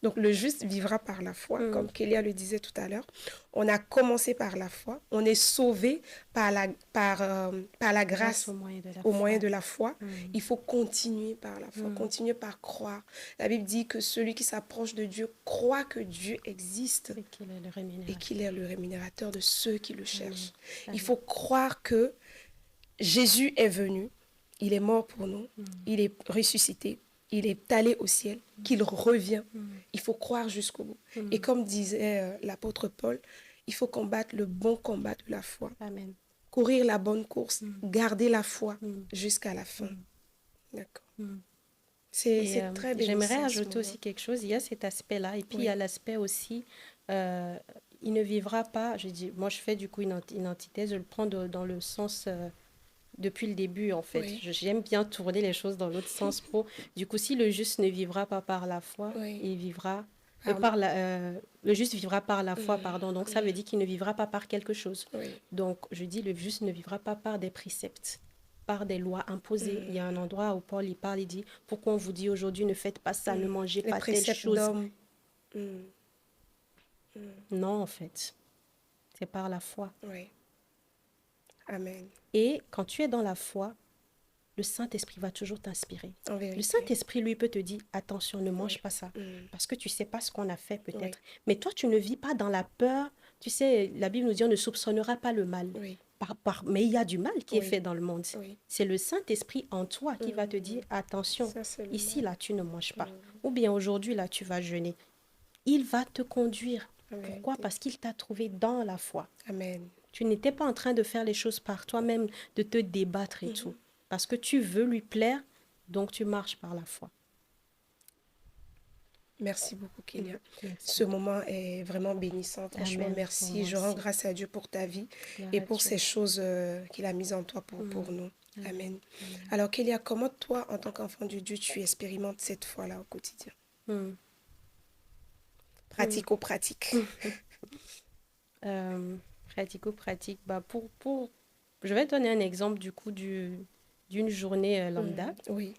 Donc, le juste vivra par la foi, Mm. comme Kélia le disait tout à l'heure. On a commencé par la foi. On est sauvé par la Grâce grâce au moyen de la au moyen foi. de la foi. Mm. Il faut continuer par la foi, Mm. continuer par croire. La Bible dit que celui qui s'approche de Dieu croit que Dieu existe Et qu'il est le et rémunérateur. qu'il est le rémunérateur de ceux qui le cherchent. Amen. Il faut croire que Jésus est venu, il est mort pour nous, il est ressuscité, il est allé au ciel, qu'il revient. Il faut croire jusqu'au bout. Et comme disait l'apôtre Paul, il faut combattre le bon combat de la foi. Amen. Courir la bonne course, garder la foi jusqu'à la fin. D'accord. Et C'est très j'aimerais bénissant ce ajouter moment. aussi quelque chose. Il y a cet aspect-là. Et puis, il y Oui. a l'aspect aussi, il ne vivra pas, je dis, moi je fais du coup une antithèse, je le prends dans le sens, depuis le début en fait. Oui. J'aime bien tourner les choses dans l'autre sens pour, du coup, si le juste ne vivra pas par la foi, Oui. il vivra, Par- le juste vivra par la foi, pardon. Donc, ça veut dire qu'il ne vivra pas par quelque chose. Oui. Donc, je dis, le juste ne vivra pas par des préceptes, par des lois imposées. Il y a un endroit où Paul il parle, il dit, pourquoi on vous dit aujourd'hui ne faites pas ça, ne mangez Les pas telle préceptes chose. d'hommes. Non, en fait, c'est par la foi. Oui. Amen. Et quand tu es dans la foi, le Saint-Esprit va toujours t'inspirer. En vérité. Le Saint-Esprit, lui, peut te dire, attention, ne mange pas ça. Parce que tu ne sais pas ce qu'on a fait, peut-être. Mais toi, tu ne vis pas dans la peur. Tu sais, la Bible nous dit, on ne soupçonnera pas le mal. Oui. Mais il y a du mal qui est Oui. fait dans le monde. Oui. C'est le Saint-Esprit en toi qui va te dire, attention, Ça, c'est le ici, mal. là, tu ne manges pas. Ou bien aujourd'hui, là, tu vas jeûner. Il va te conduire. En Pourquoi? vérité. Parce qu'il t'a trouvé dans la foi. Amen. Tu n'étais pas en train de faire les choses par toi-même, de te débattre et tout. Parce que tu veux lui plaire, donc tu marches par la foi. Merci beaucoup, Kélia. Merci. Ce moment est vraiment bénissant. Franchement, Amen. merci. Moi Je rends aussi. grâce à Dieu pour ta vie Gloire et à pour Dieu. ces choses qu'il a mises en toi pour nous. Amen. Alors, Kélia, comment toi, en tant qu'enfant de Dieu, tu expérimentes cette foi-là au quotidien? Hmm. Pratico-pratique. Pratico-pratique. Bah, Je vais donner un exemple du coup d'une journée lambda. Oui.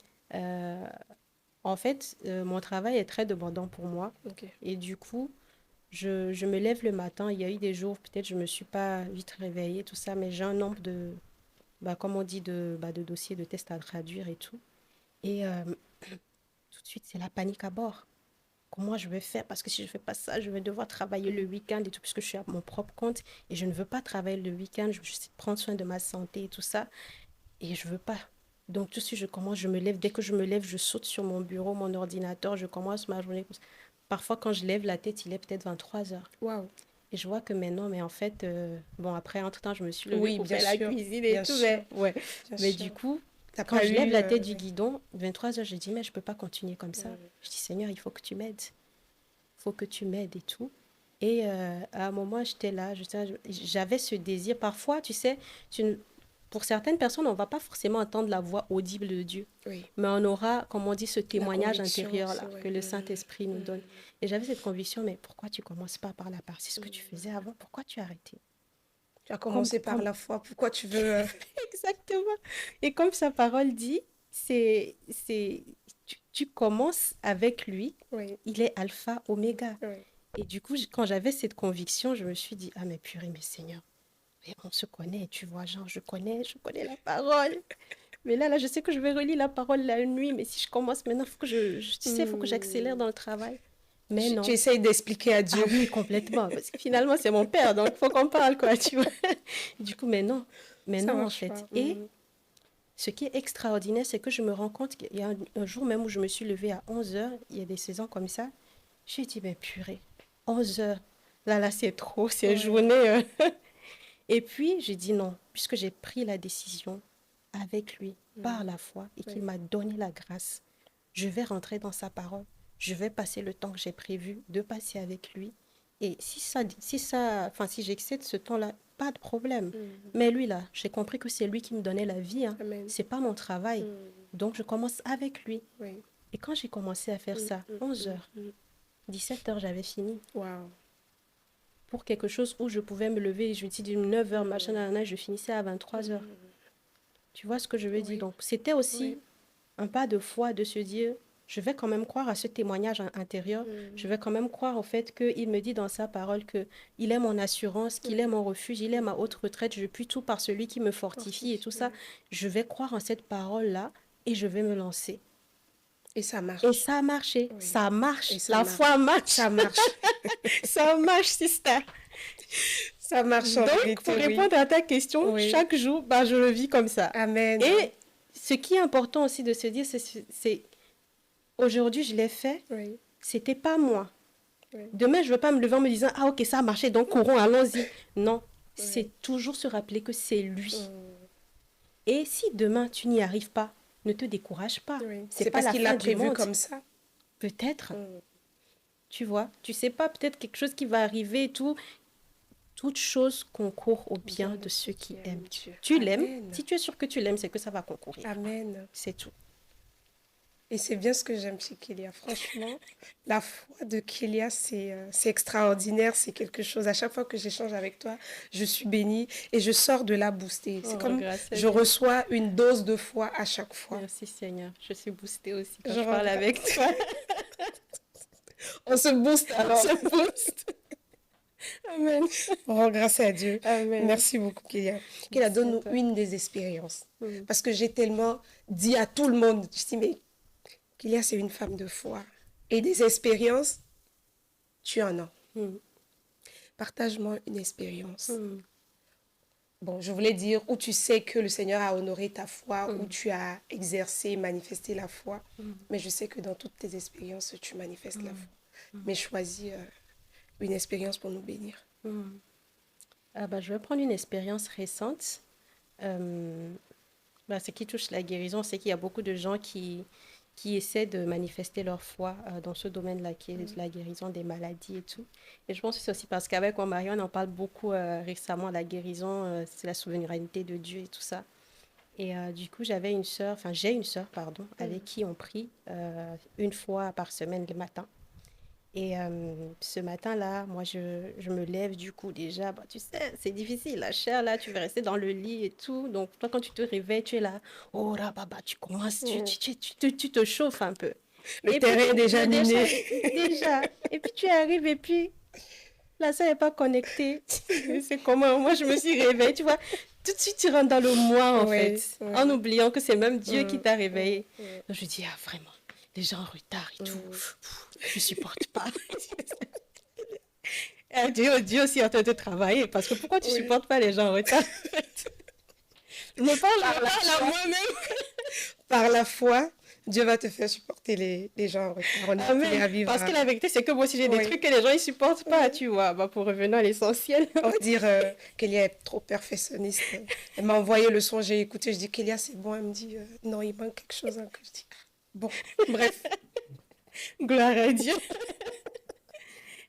En fait, mon travail est très demandant pour moi. Ok. Et du coup, je me lève le matin. Il y a eu des jours, peut-être je ne me suis pas vite réveillée, tout ça, mais j'ai un nombre comme on dit, de dossiers, de tests à traduire et tout. Et tout de suite, c'est la panique à bord. Comment je vais faire? Parce que si je ne fais pas ça, je vais devoir travailler le week-end et tout, puisque je suis à mon propre compte. Et je ne veux pas travailler le week-end. Je veux juste prendre soin de ma santé et tout ça. Et je ne veux pas. Donc, tout de suite, je me lève. Dès que je me lève, je saute sur mon bureau, mon ordinateur. Je commence ma journée. Parfois, quand je lève la tête, il est peut-être 23 heures. Waouh. Et je vois que maintenant, mais en fait, bon, après, entre-temps, je me suis levée Oui, pour bien faire sûr. la cuisine et Bien tout. sûr. Ouais. Bien Mais sûr. du coup, T'as quand pas je lève eu, la tête du oui. guidon, 23 heures, je dis, mais je ne peux pas continuer comme ça. Je dis, Seigneur, il faut que tu m'aides. Il faut que tu m'aides et tout. Et à un moment, j'étais là, j'avais ce désir. Parfois, tu sais, pour certaines personnes, on ne va pas forcément entendre la voix audible de Dieu. Oui. Mais on aura, comme on dit, ce témoignage conviction, intérieur-là c'est vrai. que le Saint-Esprit nous donne. Et j'avais cette conviction, mais pourquoi tu ne commences pas par la partie, ce que tu faisais avant? Pourquoi tu as arrêté? Tu as commencé par la foi. Pourquoi tu veux... Exactement. Et comme sa parole dit, tu commences avec lui. Oui. Il est alpha, oméga. Oui. Et du coup, quand j'avais cette conviction, je me suis dit, ah mais purée, mais Seigneur, mais on se connaît, tu vois, genre, je connais la parole. Mais là, je sais que je vais relire la parole la nuit, mais si je commence maintenant, il faut que tu sais, il faut que j'accélère dans le travail. Mais Tu non. essayes d'expliquer à Dieu. Ah oui, complètement. Parce que finalement, c'est mon père, donc il faut qu'on parle, quoi, tu vois. Du coup, mais non, Ça en marche fait. pas. Et ce qui est extraordinaire, c'est que je me rends compte qu'il y a un jour même où je me suis levée à 11 heures, il y a des saisons comme ça, j'ai dit, mais purée, 11 heures, là, c'est trop, c'est journée. Et puis, j'ai dit non, puisque j'ai pris la décision avec lui, par la foi, et qu'il m'a donné la grâce, je vais rentrer dans sa parole, je vais passer le temps que j'ai prévu de passer avec lui. Et si j'excède ce temps-là, pas de problème. Mais lui, là, j'ai compris que c'est lui qui me donnait la vie. Hein. C'est pas mon travail. Donc, je commence avec lui. Oui. Et quand j'ai commencé à faire ça, 11 heures, 17 heures, j'avais fini. Wow. Pour quelque chose où je pouvais me lever, je me dis 9 heures, machin, je finissais à 23 heures. Tu vois ce que je veux dire? Donc, c'était aussi un pas de foi de se dire, je vais quand même croire à ce témoignage intérieur. Je vais quand même croire au fait qu'il me dit dans sa parole qu'il est mon assurance, qu'il est mon refuge, il est ma haute retraite, je puis tout par celui qui me fortifie et tout ça. Je vais croire en cette parole-là et je vais me lancer. Et ça marche. Et ça a marché. Oui. Ça marche. Et ça La marche. foi marche. Ça marche. Ça marche, sister. Ça marche en Donc, vérité, pour oui. répondre à ta question, Oui. chaque jour, bah, je le vis comme ça. Amen. Et ce qui est important aussi de se dire, c'est aujourd'hui, je l'ai fait, Oui. c'était pas moi. Oui. Demain, je ne vais pas me lever en me disant, ah ok, ça a marché, donc courons, allons-y. Non, Oui. c'est toujours se rappeler que c'est lui. Mm. Et si demain, tu n'y arrives pas, ne te décourage pas. Oui. C'est C'est pas parce la qu'il fin l'a du prévu monde. comme ça. Peut-être, Mm. tu vois. Tu sais pas, peut-être quelque chose qui va arriver et tout. Toute chose concourt au bien de ceux qui aiment. Dieu. Tu l'aimes. Amen. Si tu es sûr que tu l'aimes, c'est que ça va concourir. Amen. C'est tout. Et c'est bien ce que j'aime chez Kélia. Franchement, la foi de Kélia, c'est extraordinaire. C'est quelque chose. À chaque fois que j'échange avec toi, je suis bénie et je sors de là boostée. C'est Oh, comme grâce à je Dieu. reçois une dose de foi à chaque fois. Merci Seigneur. Je suis boostée aussi quand Je je parle regrette. avec toi. On se booste alors. On se booste. Amen. On rend grâce à Dieu. Amen. Merci beaucoup, Kélia. Kélia, Merci à donne-nous toi. une des expériences. Mm. Parce que j'ai tellement dit à tout le monde, je dis, mais Kélia, c'est une femme de foi. Et des expériences, tu en as. Mm. Partage-moi une expérience. Mm. Bon, je voulais dire où tu sais que le Seigneur a honoré ta foi, Mm. où tu as exercé, manifesté la foi. Mm. Mais je sais que dans toutes tes expériences, tu manifestes la Mm. foi. Mais choisis une expérience pour nous bénir. Mm. Ah bah, je vais prendre une expérience récente. Ce qui touche la guérison, c'est qu'il y a beaucoup de gens qui essaient de manifester leur foi dans ce domaine-là, qui est la guérison des maladies et tout. Et je pense que c'est aussi parce qu'avec mon mari, on en parle beaucoup récemment, la guérison, c'est la souveraineté de Dieu et tout ça. Et du coup, j'ai une sœur, pardon, avec qui on prie une fois par semaine le matin. Et ce matin-là, moi, je me lève du coup déjà. Bah, tu sais, c'est difficile. La chair, là, tu veux rester dans le lit et tout. Donc, toi, quand tu te réveilles, tu es là. Oh là, baba, tu commences, tu te chauffes un peu. Le Et terrain puis, est déjà miné. Déjà. Et puis, tu arrives et puis, la soeur n'est pas connectée. C'est comment? Moi, je me suis réveillée, tu vois. Tout de suite, tu rentres dans le moi, en Oui, fait. oui. En oubliant que c'est même Dieu qui t'a réveillée. Mm. Donc, je dis, ah, vraiment, les gens en retard et tout. Je supporte pas. Dieu aussi est en train de travailler. Parce que pourquoi tu supportes pas les gens en retard? Je me parle à moi-même. Par la foi, Dieu va te faire supporter les gens en retard. On est appelés à vivre. Parce que la vérité, c'est que moi aussi, j'ai des trucs que les gens ne supportent pas, tu vois. Bah, pour revenir à l'essentiel. On va dire Kélia est trop perfectionniste. Elle m'a envoyé le son, j'ai écouté. Je dis, Kélia, c'est bon. Elle me dit, non, il manque quelque chose. Que je dis, bon, bref. Gloire à Dieu.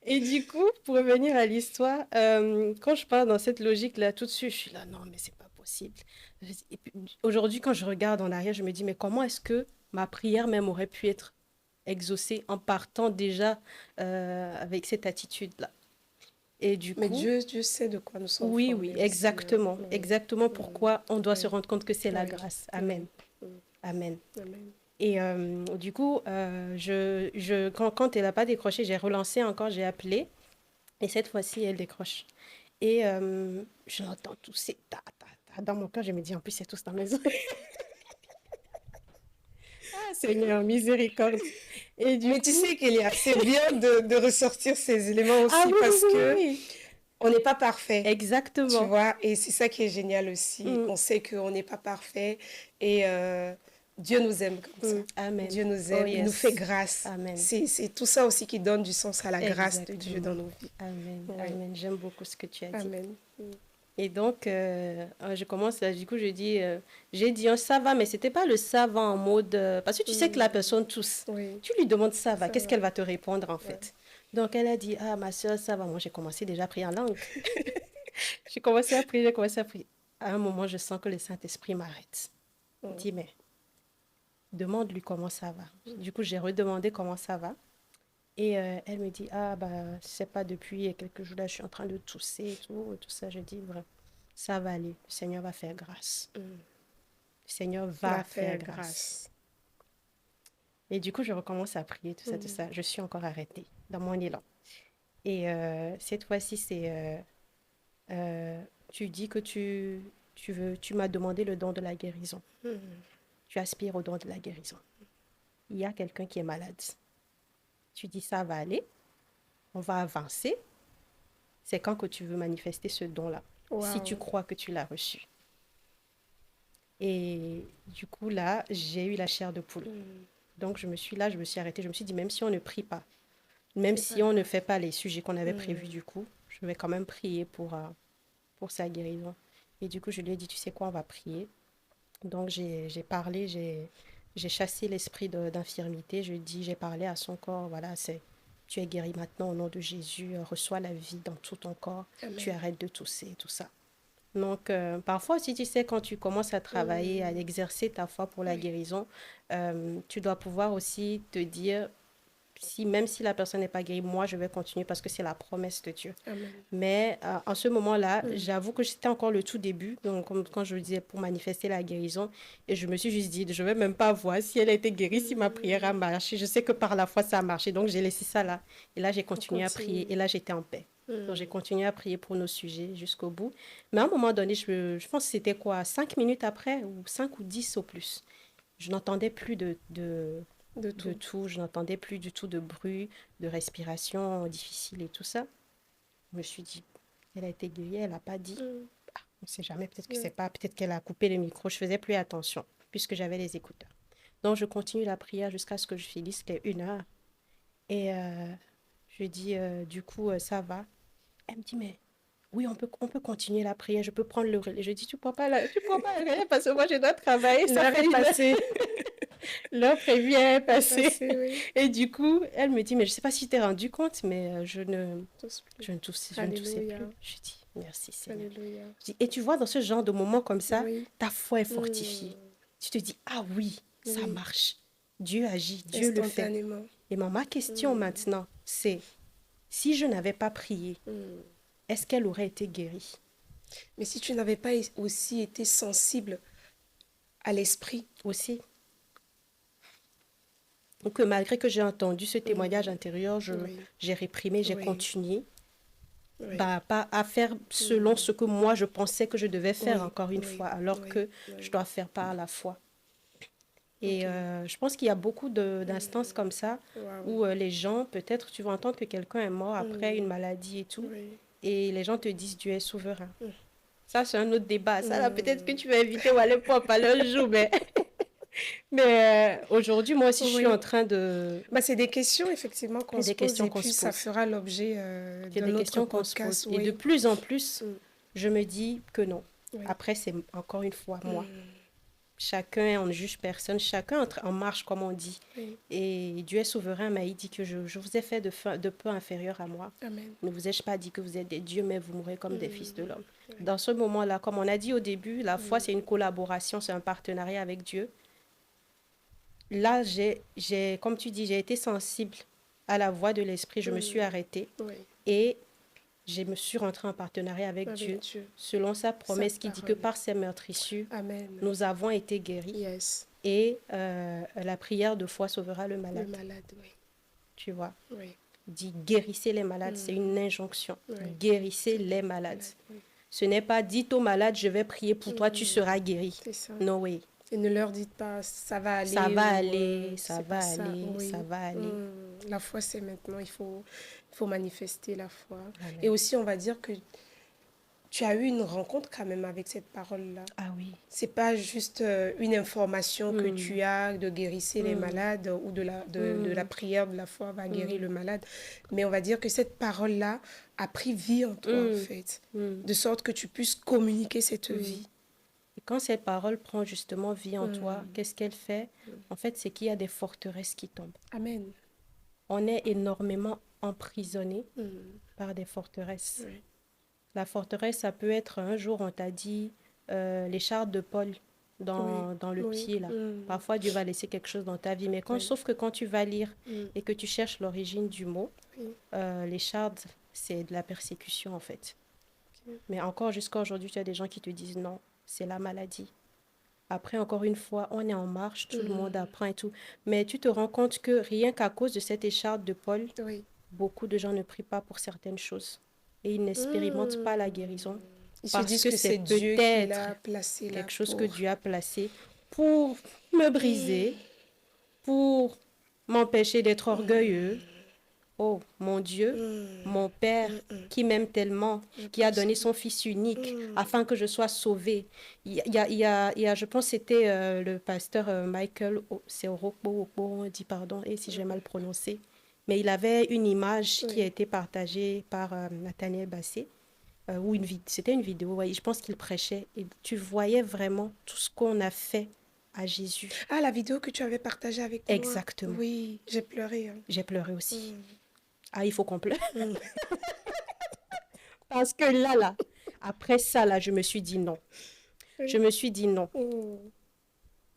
Et du coup, pour revenir à l'histoire, quand je pars dans cette logique-là, tout de suite, je suis là, non, mais c'est pas possible. Et puis, aujourd'hui, quand je regarde en arrière, je me dis, mais comment est-ce que ma prière même aurait pu être exaucée en partant déjà avec cette attitude-là? Et du Mais coup, Dieu sait de quoi nous sommes oui, formés aussi, exactement. hein. Exactement pourquoi on doit se Oui. rendre compte que c'est la Oui. grâce. Amen. Oui. Amen. Amen. Et du coup, quand elle n'a pas décroché, j'ai relancé encore, j'ai appelé. Et cette fois-ci, elle décroche. Et je l'entends tousser. Dans mon cœur, je me dis, en plus, c'est tous dans la maison. Ah, Seigneur, miséricorde. Et Mais tu sais, Kélia, c'est bien de ressortir ces éléments aussi ah, oui, parce oui, que oui. on n'est pas parfait. Exactement. Tu vois, et c'est ça qui est génial aussi. On sait qu'on n'est pas parfait et Dieu nous aime comme ça. Amen. Dieu nous aime, il nous fait grâce. Amen. C'est tout ça aussi qui donne du sens à la grâce de Dieu dans nos vies. Amen. Oui. Amen. J'aime beaucoup ce que tu as dit. Amen. Et donc, je commence, du coup, j'ai dit ça va, mais c'était pas le ça va en mode... parce que tu sais que la personne tousse. Oui. Tu lui demandes ça va, qu'est-ce va. qu'elle va te répondre en fait? Donc, elle a dit, ah, ma soeur, ça va. Moi, j'ai commencé déjà à prier en langue. J'ai commencé à prier. À un moment, je sens que le Saint-Esprit m'arrête. Il dit, mais demande-lui comment ça va. Du coup, j'ai redemandé comment ça va. Et elle me dit, ah, bah, c'est pas depuis quelques jours là, je suis en train de tousser et tout ça. Je dis, vrai, ça va aller. Le Seigneur va faire grâce. Le Seigneur va faire grâce. Et du coup, je recommence à prier, tout ça, tout Mhm. ça. Je suis encore arrêtée dans mon élan. Et cette fois-ci, euh, tu dis que tu m'as demandé le don de la guérison. Mhm. Tu aspires au don de la guérison. Il y a quelqu'un qui est malade. Tu dis, ça va aller, on va avancer. C'est quand que tu veux manifester ce don-là, si tu Waouh. crois que tu l'as reçu. Et du coup, là, j'ai eu la chair de poule. Mhm. Donc, je me suis arrêtée. Je me suis dit, même si on ne prie pas, même C'est pas si on ne grave. fait pas les sujets qu'on avait prévus Mhm. du coup, je vais quand même prier pour sa guérison. Et du coup, je lui ai dit, tu sais quoi, on va prier. Donc, j'ai parlé, j'ai chassé l'esprit d'infirmité. Je dis, j'ai parlé à son corps, voilà, tu es guéri maintenant au nom de Jésus, reçois la vie dans tout ton corps, tu Amen. arrêtes de tousser, tout ça. Donc, parfois aussi, tu sais, quand tu commences à travailler, à Mhm. exercer ta foi pour la Oui. guérison, tu dois pouvoir aussi te dire, si, même si la personne n'est pas guérie, moi, je vais continuer parce que c'est la promesse de Dieu. Amen. Mais en ce moment-là, Mhm. j'avoue que c'était encore le tout début, donc comme quand je le disais, pour manifester la guérison. Et je me suis juste dit, je ne vais même pas voir si elle a été guérie, si ma prière a Mhm. marché. Je sais que par la foi, ça a marché, donc j'ai laissé ça là. Et là, j'ai On continué à prier, et continue. là, j'étais en paix. Donc, j'ai Mhm. continué à prier pour nos sujets jusqu'au bout. Mais à un moment donné, je pense que c'était quoi, 5 minutes après, ou 5 ou 10 au plus. Je n'entendais plus De de tout. tout, je n'entendais plus du tout de bruit, de respiration difficile et tout ça. Je me suis dit, elle a été guérie, elle n'a pas dit. Mhm. On ne sait jamais, peut-être que c'est Ouais. pas, peut-être qu'elle a coupé le micro. Je faisais plus attention puisque j'avais les écouteurs. Donc je continue la prière jusqu'à ce que je finisse, les 1 heure. Et je dis, du coup, ça va. Elle me dit, mais oui, on peut continuer la prière, je peux prendre le relais. Je dis, tu prends pas le relais parce que moi je dois travailler, ça L'heure fait est 1 heure. passée. L'heure prévue est Est passée. passée, oui. Et du coup, elle me dit, mais je ne sais pas si tu t'es rendu compte, mais Tous plus. je ne toussais plus. Alléluia. Je dis, merci Seigneur. Alléluia. Je dis, et tu vois, dans ce genre de moments comme ça, Oui. ta foi est fortifiée. Mhm. Tu te dis, ah oui, ça Oui. marche. Dieu agit, Dieu le fait. Instantanément. Et ma question Mhm. maintenant, c'est, si je n'avais pas prié, Mhm. est-ce qu'elle aurait été guérie Mais si tu n'avais pas aussi été sensible à l'esprit, aussi? Donc, malgré que j'ai entendu ce témoignage mhm. intérieur, Oui. j'ai réprimé, j'ai Oui. continué. Oui. Bah, pas à faire selon Mhm. ce que moi je pensais que je devais faire, Oui. encore une Oui. fois, alors Oui. que je Oui. dois faire par la foi. Et Ok. je pense qu'il y a beaucoup d'instances Mhm. comme ça Waouh. où les gens, peut-être, tu vas entendre que quelqu'un est mort après une Mhm. maladie et tout, Oui. et les gens te disent Dieu est souverain. Ça, c'est un autre débat. Ça, là, peut-être que Mhm. tu vas inviter Wallet pour en parler un jour, mais aujourd'hui, moi aussi, je suis en Oui. train de... Bah, c'est des questions effectivement qu'on C'est se des pose questions et qu'on puis se ça pose. fera l'objet C'est des d'un autre questions qu'on se pose. podcast. Et de Oui. plus en plus, Mm. je me dis que non. Oui. Après, c'est encore une fois moi. Mm. Chacun, on ne juge personne, chacun en marche, comme on dit. Oui. Et Dieu est souverain, mais il dit que je vous ai fait de peu inférieur à moi. Amen. Ne vous ai-je pas dit que vous êtes des dieux, mais vous mourrez comme des fils de l'homme. Mm. Oui. Dans ce moment-là, comme on a dit au début, la foi, c'est une Mm. collaboration, c'est un partenariat avec Dieu. Là, comme tu dis, j'ai été sensible à la voix de l'Esprit, je me suis Mm. arrêtée Oui. et je me suis rentrée en partenariat avec Avec Dieu, Dieu. selon sa Sa promesse qui dit que parole. par ses meurtrissures, Amen. nous avons été guéris. Yes. Et la prière de foi sauvera le Le malade. malade, oui. Tu vois, Oui. il dit guérissez les malades, c'est Mm. une injonction. Oui. Guérissez C'est les malades. malade, oui. Ce n'est pas dites aux malades, je vais prier pour toi, tu Mm. seras guéri. C'est ça. No way. Et ne leur dites pas ça va Ça aller va ou aller, ça c'est pas va ça. aller, ça Oui. va aller. La foi, c'est maintenant. Il faut manifester la foi. Et Amen. aussi, on va dire que tu as eu une rencontre quand même avec cette parole-là. Ah oui. C'est pas juste une information que Mm, tu as de guérir les mm, malades ou de la mm, prière de la foi va guérir le mm, malade. Mais on va dire que cette parole-là a pris vie en toi, en mm, fait. mm, De sorte que tu puisses communiquer cette mm. vie. Et quand cette parole prend justement vie en toi, Mm. qu'est-ce qu'elle fait? En fait, c'est qu'il y a des forteresses qui tombent. Amen. On est énormément emprisonné Mm. par des forteresses. Oui. La forteresse, ça peut être un jour, on t'a dit l'écharpe de Paul Oui. dans le Oui. pied, là. Mm. Parfois, Dieu va laisser quelque chose dans ta vie. Mais Oui. sauf que quand tu vas lire Mm. et que tu cherches l'origine du mot, Oui. l'écharpe, c'est de la persécution, en fait. Ok. Mais encore jusqu'à aujourd'hui, tu as des gens qui te disent non, c'est la maladie. Après, encore une fois, on est en marche, tout le monde apprend et tout. Mais tu te rends compte que rien qu'à cause de cette écharpe de Paul, Oui. beaucoup de gens ne prient pas pour certaines choses. Et ils n'expérimentent pas la guérison Ils se parce disent que que c'est c'est Dieu qui peut-être l'a placé là quelque chose que pour... Dieu a placé pour me briser, pour m'empêcher d'être orgueilleux. Oh, mon Dieu, mon Père, qui m'aime tellement, Je qui a pense donné que... son Fils unique afin que je sois sauvée. Je pense que c'était le pasteur Michael, c'est Orokpo, on dit pardon, et si j'ai mal prononcé, mais il avait une image qui a Oui. été partagée par Nathaniel Bassé, ou c'était une vidéo, ouais, je pense qu'il prêchait, et tu voyais vraiment tout ce qu'on a fait à Jésus. Ah, la vidéo que tu avais partagée avec moi. Exactement. Oui, j'ai pleuré. Hein. J'ai pleuré aussi. Mm. Ah, il faut qu'on pleure. Mm. Parce que là, après ça, là, je me suis dit non. Je Oui. me suis dit non. Mm.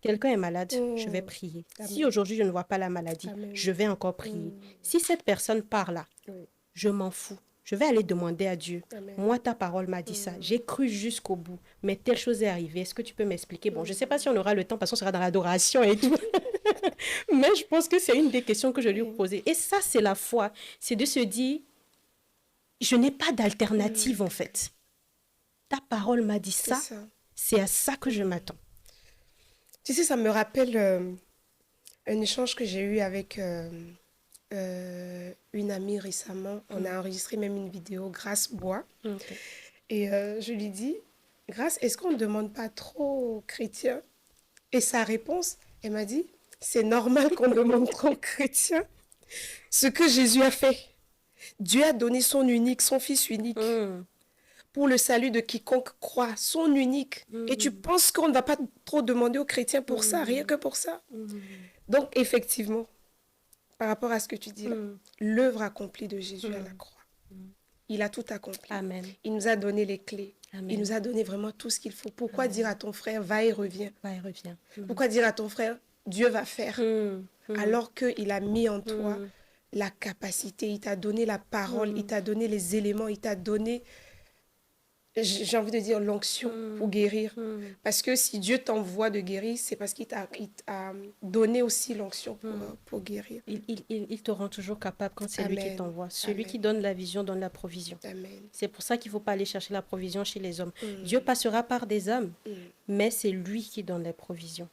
Quelqu'un est malade, je vais Mm. prier. Si Amen. aujourd'hui je ne vois pas la maladie, Amen. je vais encore prier. Si cette personne part là, Oui. je m'en fous. Je vais aller demander à Dieu. Amen. Moi, ta parole m'a dit ça. J'ai cru jusqu'au bout. Mais telle chose est arrivée. Est-ce que tu peux m'expliquer? Bon, je ne sais pas si on aura le temps parce qu'on sera dans l'adoration et tout. Mais je pense que c'est une des questions que je lui ai Oui. posées. Et ça, c'est la foi. C'est de se dire, je n'ai pas d'alternative en fait. Ta parole m'a dit C'est ça. ça. C'est à ça que je m'attends. Tu sais, ça me rappelle un échange que j'ai eu avec une amie récemment. On a enregistré même une vidéo, Grâce Bois. Ok. Et je lui dis, Grâce, est-ce qu'on ne demande pas trop aux chrétiens? Et sa réponse, elle m'a dit, c'est normal qu'on demande trop aux chrétiens ce que Jésus a fait. Dieu a donné son unique, son fils unique, Mm. pour le salut de quiconque croit, son unique. Et tu penses qu'on ne va pas trop demander aux chrétiens pour ça, rien que pour ça? Donc, effectivement, par rapport à ce que tu dis là, l'œuvre accomplie de Jésus à la croix, il a tout accompli. Amen. Il nous a donné les clés. Amen. Il nous a donné vraiment tout ce qu'il faut. Pourquoi dire à ton frère, va et reviens? Va et reviens. Pourquoi dire à ton frère, Dieu va faire? Alors qu'il a mis en toi la capacité, il t'a donné la parole, il t'a donné les éléments, il t'a donné, j'ai envie de dire, l'onction pour guérir. Parce que si Dieu t'envoie de guérir, c'est parce qu'il t'a donné aussi l'onction pour guérir. Il te rend toujours capable quand c'est lui qui Amen. t'envoie. Celui Amen. qui donne la vision donne la provision. Amen. C'est pour ça qu'il ne faut pas aller chercher la provision chez les hommes. Dieu passera par des hommes, mais c'est lui qui donne les provisions.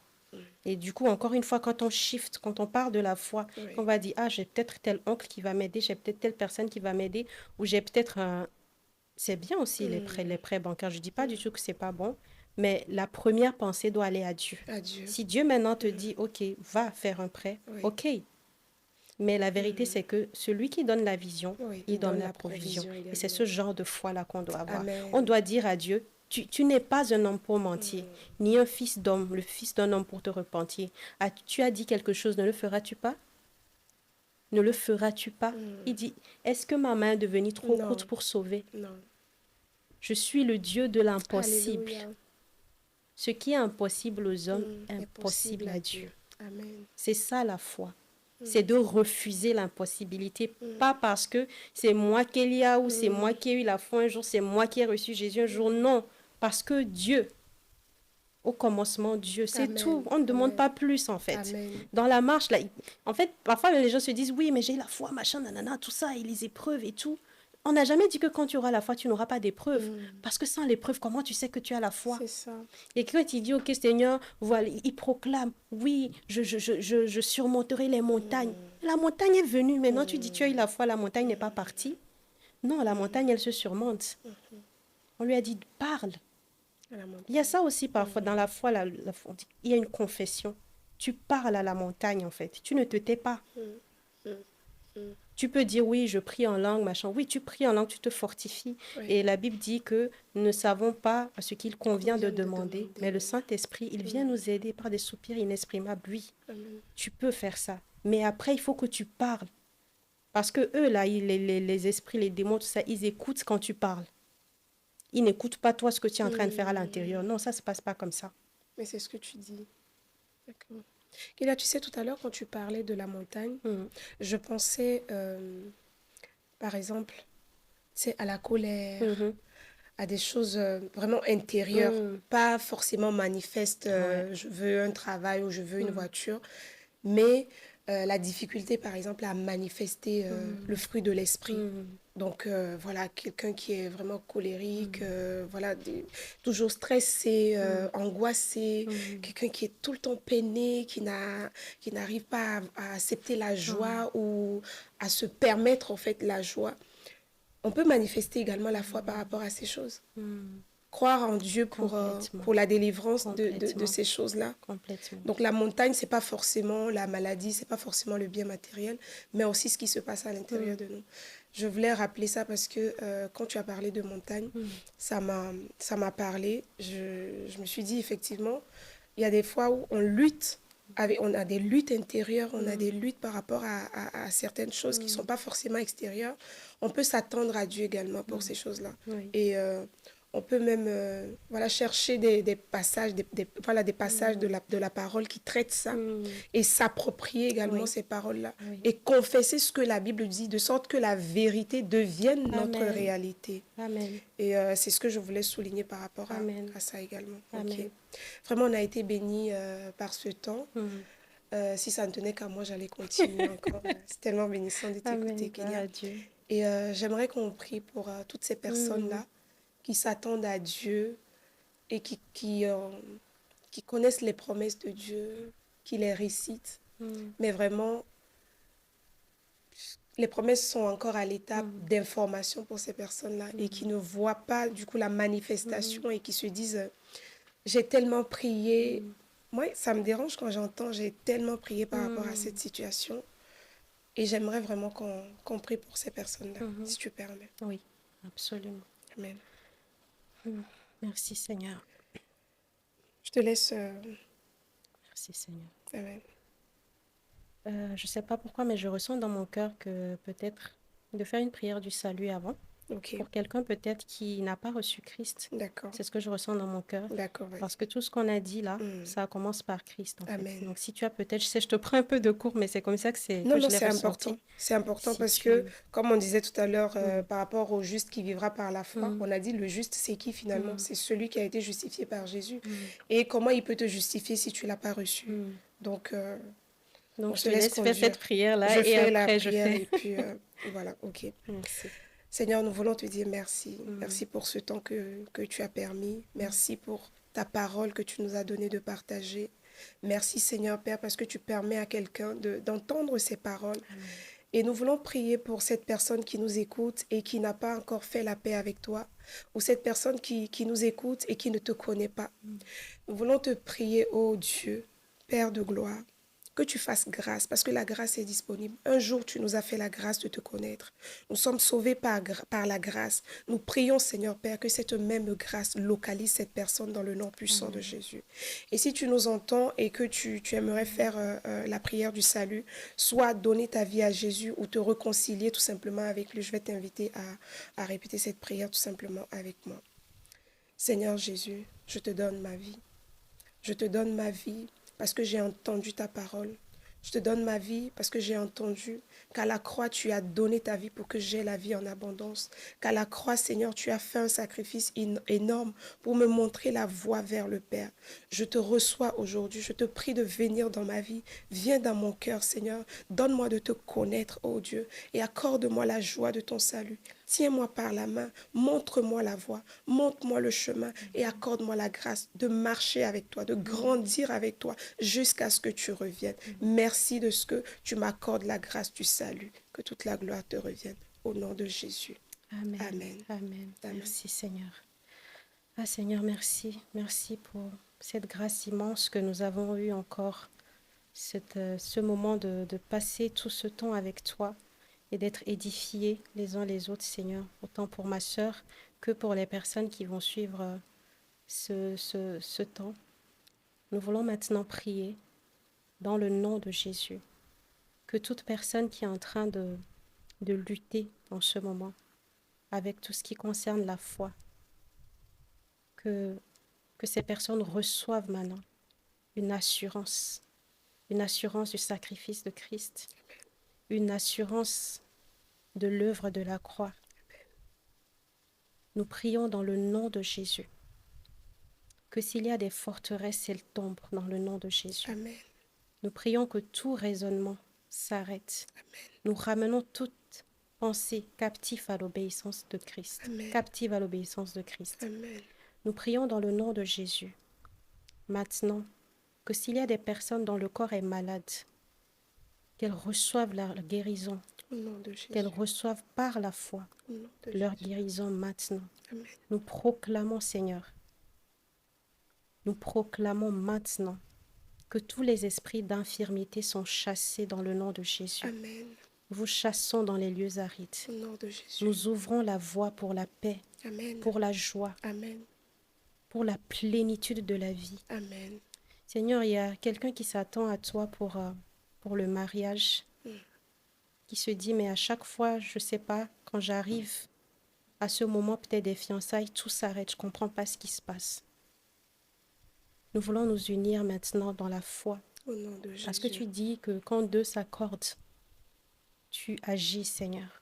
Et du coup, encore une fois, quand on shift, quand on part de la foi, on va dire, ah, j'ai peut-être tel oncle qui va m'aider, j'ai peut-être telle personne qui va m'aider, ou j'ai peut-être un... C'est bien aussi les prêts bancaires. Je ne dis pas du tout que ce n'est pas bon, mais la première pensée doit aller à Dieu. À Dieu. Si Dieu maintenant te dit, OK, va faire un prêt, OK. Mais la vérité, c'est que celui qui donne la vision, il donne la provision. Et c'est ce genre de foi-là qu'on doit avoir. Amen. On doit dire à Dieu, tu n'es pas un homme pour mentir, ni un fils d'homme, le fils d'un homme pour te repentir. Tu as dit quelque chose, ne le feras-tu pas? Ne le feras-tu pas? Il dit, est-ce que ma main est devenue trop Non. courte pour sauver? Non. Je suis le Dieu de l'impossible. Alléluia. Ce qui est impossible aux hommes est impossible à Dieu. Amen. C'est ça la foi. C'est de refuser l'impossibilité. Pas parce que c'est moi qui ai ou c'est moi qui ai eu la foi un jour, c'est moi qui ai reçu Jésus un jour. Non, parce que Dieu, au commencement, Dieu, c'est Amen. tout. On ne demande Amen. pas plus en fait. Amen. Dans la marche, là, en fait, parfois les gens se disent, oui, mais j'ai la foi, machin, nanana, tout ça, et les épreuves et tout. On n'a jamais dit que quand tu auras la foi, tu n'auras pas d'épreuves. Parce que sans l'épreuve, comment tu sais que tu as la foi? C'est ça. Et quand il dit, OK, Seigneur, voilà, il proclame, oui, je surmonterai les montagnes. La montagne est venue. Maintenant, tu dis, tu as eu la foi, la montagne n'est pas partie. Non, la montagne, elle se surmonte. On lui a dit, parle. Il y a ça aussi parfois dans la foi, il y a une confession. Tu parles à la montagne, en fait. Tu ne te tais pas. Tu peux dire, oui, je prie en langue, machin. Oui, tu pries en langue, tu te fortifies. Et la Bible dit que nous ne savons pas ce qu'il convient de demander, mais le Saint-Esprit, il vient nous aider par des soupirs inexprimables. Oui, tu peux faire ça. Mais après, il faut que tu parles. Parce que eux, là, les esprits, les démons, tout ça, ils écoutent quand tu parles. Ils n'écoutent pas toi ce que tu es en train de faire à l'intérieur. Non, ça ne se passe pas comme ça. Mais c'est ce que tu dis. D'accord. Et là, tu sais, tout à l'heure, quand tu parlais de la montagne, je pensais, par exemple, c'est à la colère, à des choses vraiment intérieures, Mm. pas forcément manifestes, Ouais. je veux un travail ou je veux une Mm. voiture, mais la difficulté, par exemple, à manifester le Mm. fruit de l'esprit. Mm. Donc voilà, quelqu'un qui est vraiment colérique, Mm. voilà, toujours stressé, Mm. angoissé, Mm. quelqu'un qui est tout le temps peiné, qui n'arrive pas à accepter la Mm. joie ou à se permettre en fait la joie. On peut manifester également la foi par Mm. rapport à ces choses. Mm. Croire en Dieu Complètement. pour la délivrance de Complètement. ces choses-là. Complètement. Donc la montagne, c'est pas forcément la maladie, c'est pas forcément le bien matériel, mais aussi ce qui se passe à l'intérieur Mm. de nous. Je voulais rappeler ça parce que quand tu as parlé de montagne, Mm. ça m'a parlé. Je me suis dit effectivement, il y a des fois où on lutte. On a des luttes intérieures, on a des Mm. luttes par rapport à certaines choses qui ne sont Mm. pas forcément extérieures. On peut s'attendre à Dieu également pour Mm. ces choses-là. Oui. Et on peut même voilà, chercher des passages, voilà, des passages Mm. de la parole qui traitent ça Mm. et s'approprier également Oui. ces paroles-là Oui. et confesser ce que la Bible dit de sorte que la vérité devienne notre Amen. réalité. Amen. Et c'est ce que je voulais souligner par rapport Amen. à ça également. Ok. Amen. Vraiment, on a été bénis par ce temps. Mm. Si ça ne tenait qu'à moi, j'allais continuer encore. C'est tellement bénissant de t'écouter, Amen. Gloire Kélia. à Dieu. Et j'aimerais qu'on prie pour toutes ces Mm. personnes-là qui s'attendent à Dieu et qui connaissent les promesses de Dieu, qui les récitent. Mm. Mais vraiment, les promesses sont encore à l'étape Mm. d'information pour ces personnes-là et qui Mm. ne voient pas du coup la Mm. manifestation et qui se disent j'ai tellement prié. Mm. Moi, ça me dérange quand j'entends j'ai tellement prié par rapport à Mm. cette situation et j'aimerais vraiment qu'on prie pour ces personnes-là, Mhm. si tu permets. Oui, absolument. Amen. Mm. Merci Seigneur. Je te laisse. Merci Seigneur. Amen. Je ne sais pas pourquoi, mais je ressens dans mon cœur que peut-être de faire une prière du salut avant. Ok, Pour quelqu'un peut-être qui n'a pas reçu Christ. d'accord. C'est ce que je ressens dans mon cœur. D'accord, vas-y. Parce que tout ce qu'on a dit là, Mm. ça commence par Christ en fait. Amen. Donc si tu as peut-être, je sais, je te prends un peu de cours, mais c'est comme ça que Non, je non, l'ai c'est important. ressenti. C'est important Si parce que, tu... comme on disait tout à l'heure, Mm. par rapport au juste qui vivra par la foi, Mm. on a dit le juste, c'est qui finalement? Mm. C'est celui qui a été justifié par Jésus. Mm. Et comment il peut te justifier si tu ne l'as pas reçu? Mm. Donc, on Donc je se te laisse laisse faire conduire. cette prière-là Je et fais la après je prière fais. et puis voilà, ok. Merci. Seigneur, nous voulons te dire merci. Mm. Merci pour ce temps que tu as permis. Merci pour ta parole que tu nous as donné de partager. Merci Seigneur Père parce que tu permets à quelqu'un d'entendre ces paroles. Amen. Et nous voulons prier pour cette personne qui nous écoute et qui n'a pas encore fait la paix avec toi, ou cette personne qui nous écoute et qui ne te connaît pas. Nous voulons te prier, ô Dieu, Père de gloire, que tu fasses grâce, parce que la grâce est disponible. Un jour, tu nous as fait la grâce de te connaître. Nous sommes sauvés par la grâce. Nous prions, Seigneur Père, que cette même grâce localise cette personne dans le nom puissant de Amen. Jésus. Et si tu nous entends et que tu aimerais faire la prière du salut, soit donner ta vie à Jésus ou te réconcilier tout simplement avec lui, je vais t'inviter à répéter cette prière tout simplement avec moi. Seigneur Jésus, je te donne ma vie. Je te donne ma vie parce que j'ai entendu ta parole. Je te donne ma vie parce que j'ai entendu qu'à la croix, tu as donné ta vie pour que j'aie la vie en abondance. Qu'à la croix, Seigneur, tu as fait un sacrifice énorme pour me montrer la voie vers le Père. Je te reçois aujourd'hui. Je te prie de venir dans ma vie. Viens dans mon cœur, Seigneur. Donne-moi de te connaître, ô Dieu, et accorde-moi la joie de ton salut. Tiens-moi par la main, montre-moi la voie, montre-moi le chemin et accorde-moi la grâce de marcher avec toi, de grandir avec toi jusqu'à ce que tu reviennes. Merci de ce que tu m'accordes la grâce du salut. Que toute la gloire te revienne. Au nom de Jésus. Amen. Amen. Amen. Amen. Merci Seigneur. Ah Seigneur, merci. Merci pour cette grâce immense que nous avons eue encore, ce moment de passer tout ce temps avec toi et d'être édifiés les uns les autres, Seigneur, autant pour ma sœur que pour les personnes qui vont suivre ce temps. Nous voulons maintenant prier dans le nom de Jésus, que toute personne qui est en train de lutter en ce moment avec tout ce qui concerne la foi, que ces personnes reçoivent maintenant une assurance du sacrifice de Christ, une assurance de l'œuvre de la croix, Nous prions dans le nom de Jésus que s'il y a des forteresses, elles tombent dans le nom de Jésus. Amen. Nous prions que tout raisonnement s'arrête. Nous ramenons toute pensée captive à l'obéissance de Christ. Amen. Captive à l'obéissance de Christ. Amen. Nous prions dans le nom de Jésus. Maintenant, que s'il y a des personnes dont le corps est malade, qu'elles reçoivent la guérison, Au nom de Jésus. qu'elles reçoivent par la foi Au nom de leur Jésus. guérison maintenant. Amen. Nous proclamons, Seigneur, nous proclamons maintenant que tous les esprits d'infirmité sont chassés dans le nom de Jésus. Amen. Vous chassons dans les lieux arides. Au nom de Jésus. Nous ouvrons la voie pour la paix, Amen. pour la joie, Amen. pour la plénitude de la vie. Amen. Seigneur, il y a quelqu'un qui s'attend à toi pour le mariage, qui se dit, mais à chaque fois, je ne sais pas, quand j'arrive à ce moment peut-être des fiançailles, tout s'arrête, je ne comprends pas ce qui se passe. Nous voulons nous unir maintenant dans la foi, Au nom de Jésus. parce que tu dis que quand deux s'accordent, tu agis, Seigneur.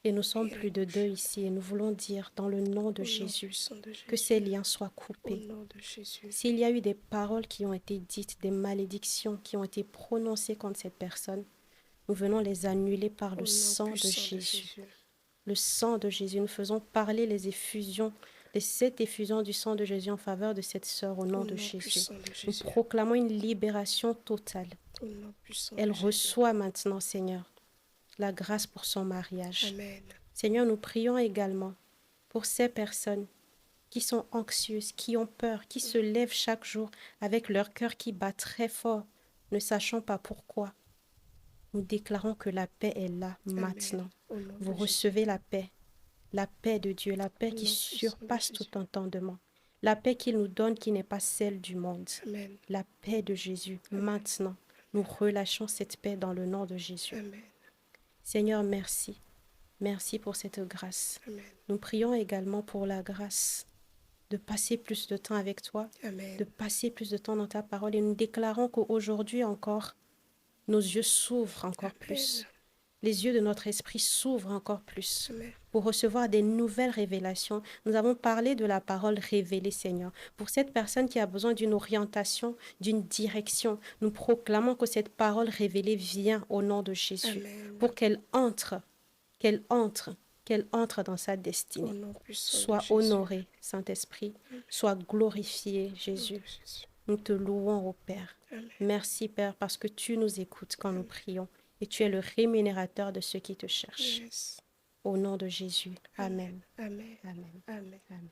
Et nous sommes plus de deux ici, et nous voulons dire dans le nom de Au nom Jésus puissant de Jésus. que ces liens soient Au coupés. nom de Jésus. S'il y a eu des paroles qui ont été dites, des malédictions qui ont été prononcées contre cette personne, nous venons les annuler par Au le nom sang de puissant de Jésus. Jésus. Le sang de Jésus. Nous faisons parler les effusions, cette effusion du sang de Jésus en faveur de cette sœur au nom Au de nom Jésus. puissant de Nous Jésus. proclamons une libération totale. Au nom puissant Elle de Jésus. reçoit maintenant, Seigneur, la grâce pour son mariage. Amen. Seigneur, nous prions également pour ces personnes qui sont anxieuses, qui ont peur, qui se lèvent chaque jour avec leur cœur qui bat très fort, ne sachant pas pourquoi. Nous déclarons que la paix est là maintenant. Au nom Vous de recevez la paix de Dieu, la paix Au qui nom puissant de surpasse Jésus. tout entendement, la paix qu'il nous donne qui n'est pas celle du monde. Jésus. Amen. La paix de Jésus, maintenant, nous relâchons cette paix dans le nom de Jésus. Amen. Seigneur, merci. Merci pour cette grâce. Amen. Nous prions également pour la grâce de passer plus de temps avec toi, Amen. de passer plus de temps dans ta parole. Et nous déclarons qu'aujourd'hui encore, nos yeux s'ouvrent encore plus. Les yeux de notre esprit s'ouvrent encore plus Amen. pour recevoir des nouvelles révélations. Nous avons parlé de la parole révélée, Seigneur. Pour cette personne qui a besoin d'une orientation, d'une direction, nous proclamons que cette parole révélée vient au nom de Jésus Amen. pour qu'elle entre dans sa destinée. Au nom puissant de Sois Jésus. honoré, Saint-Esprit. Sois glorifié, Au nom de Jésus. Jésus. Nous te louons, ô Père. Amen. Merci, Père, parce que tu nous écoutes quand nous prions et tu es le rémunérateur de ceux qui te cherchent. Yes. Au nom de Jésus. Amen. Amen. Amen. Amen. Amen.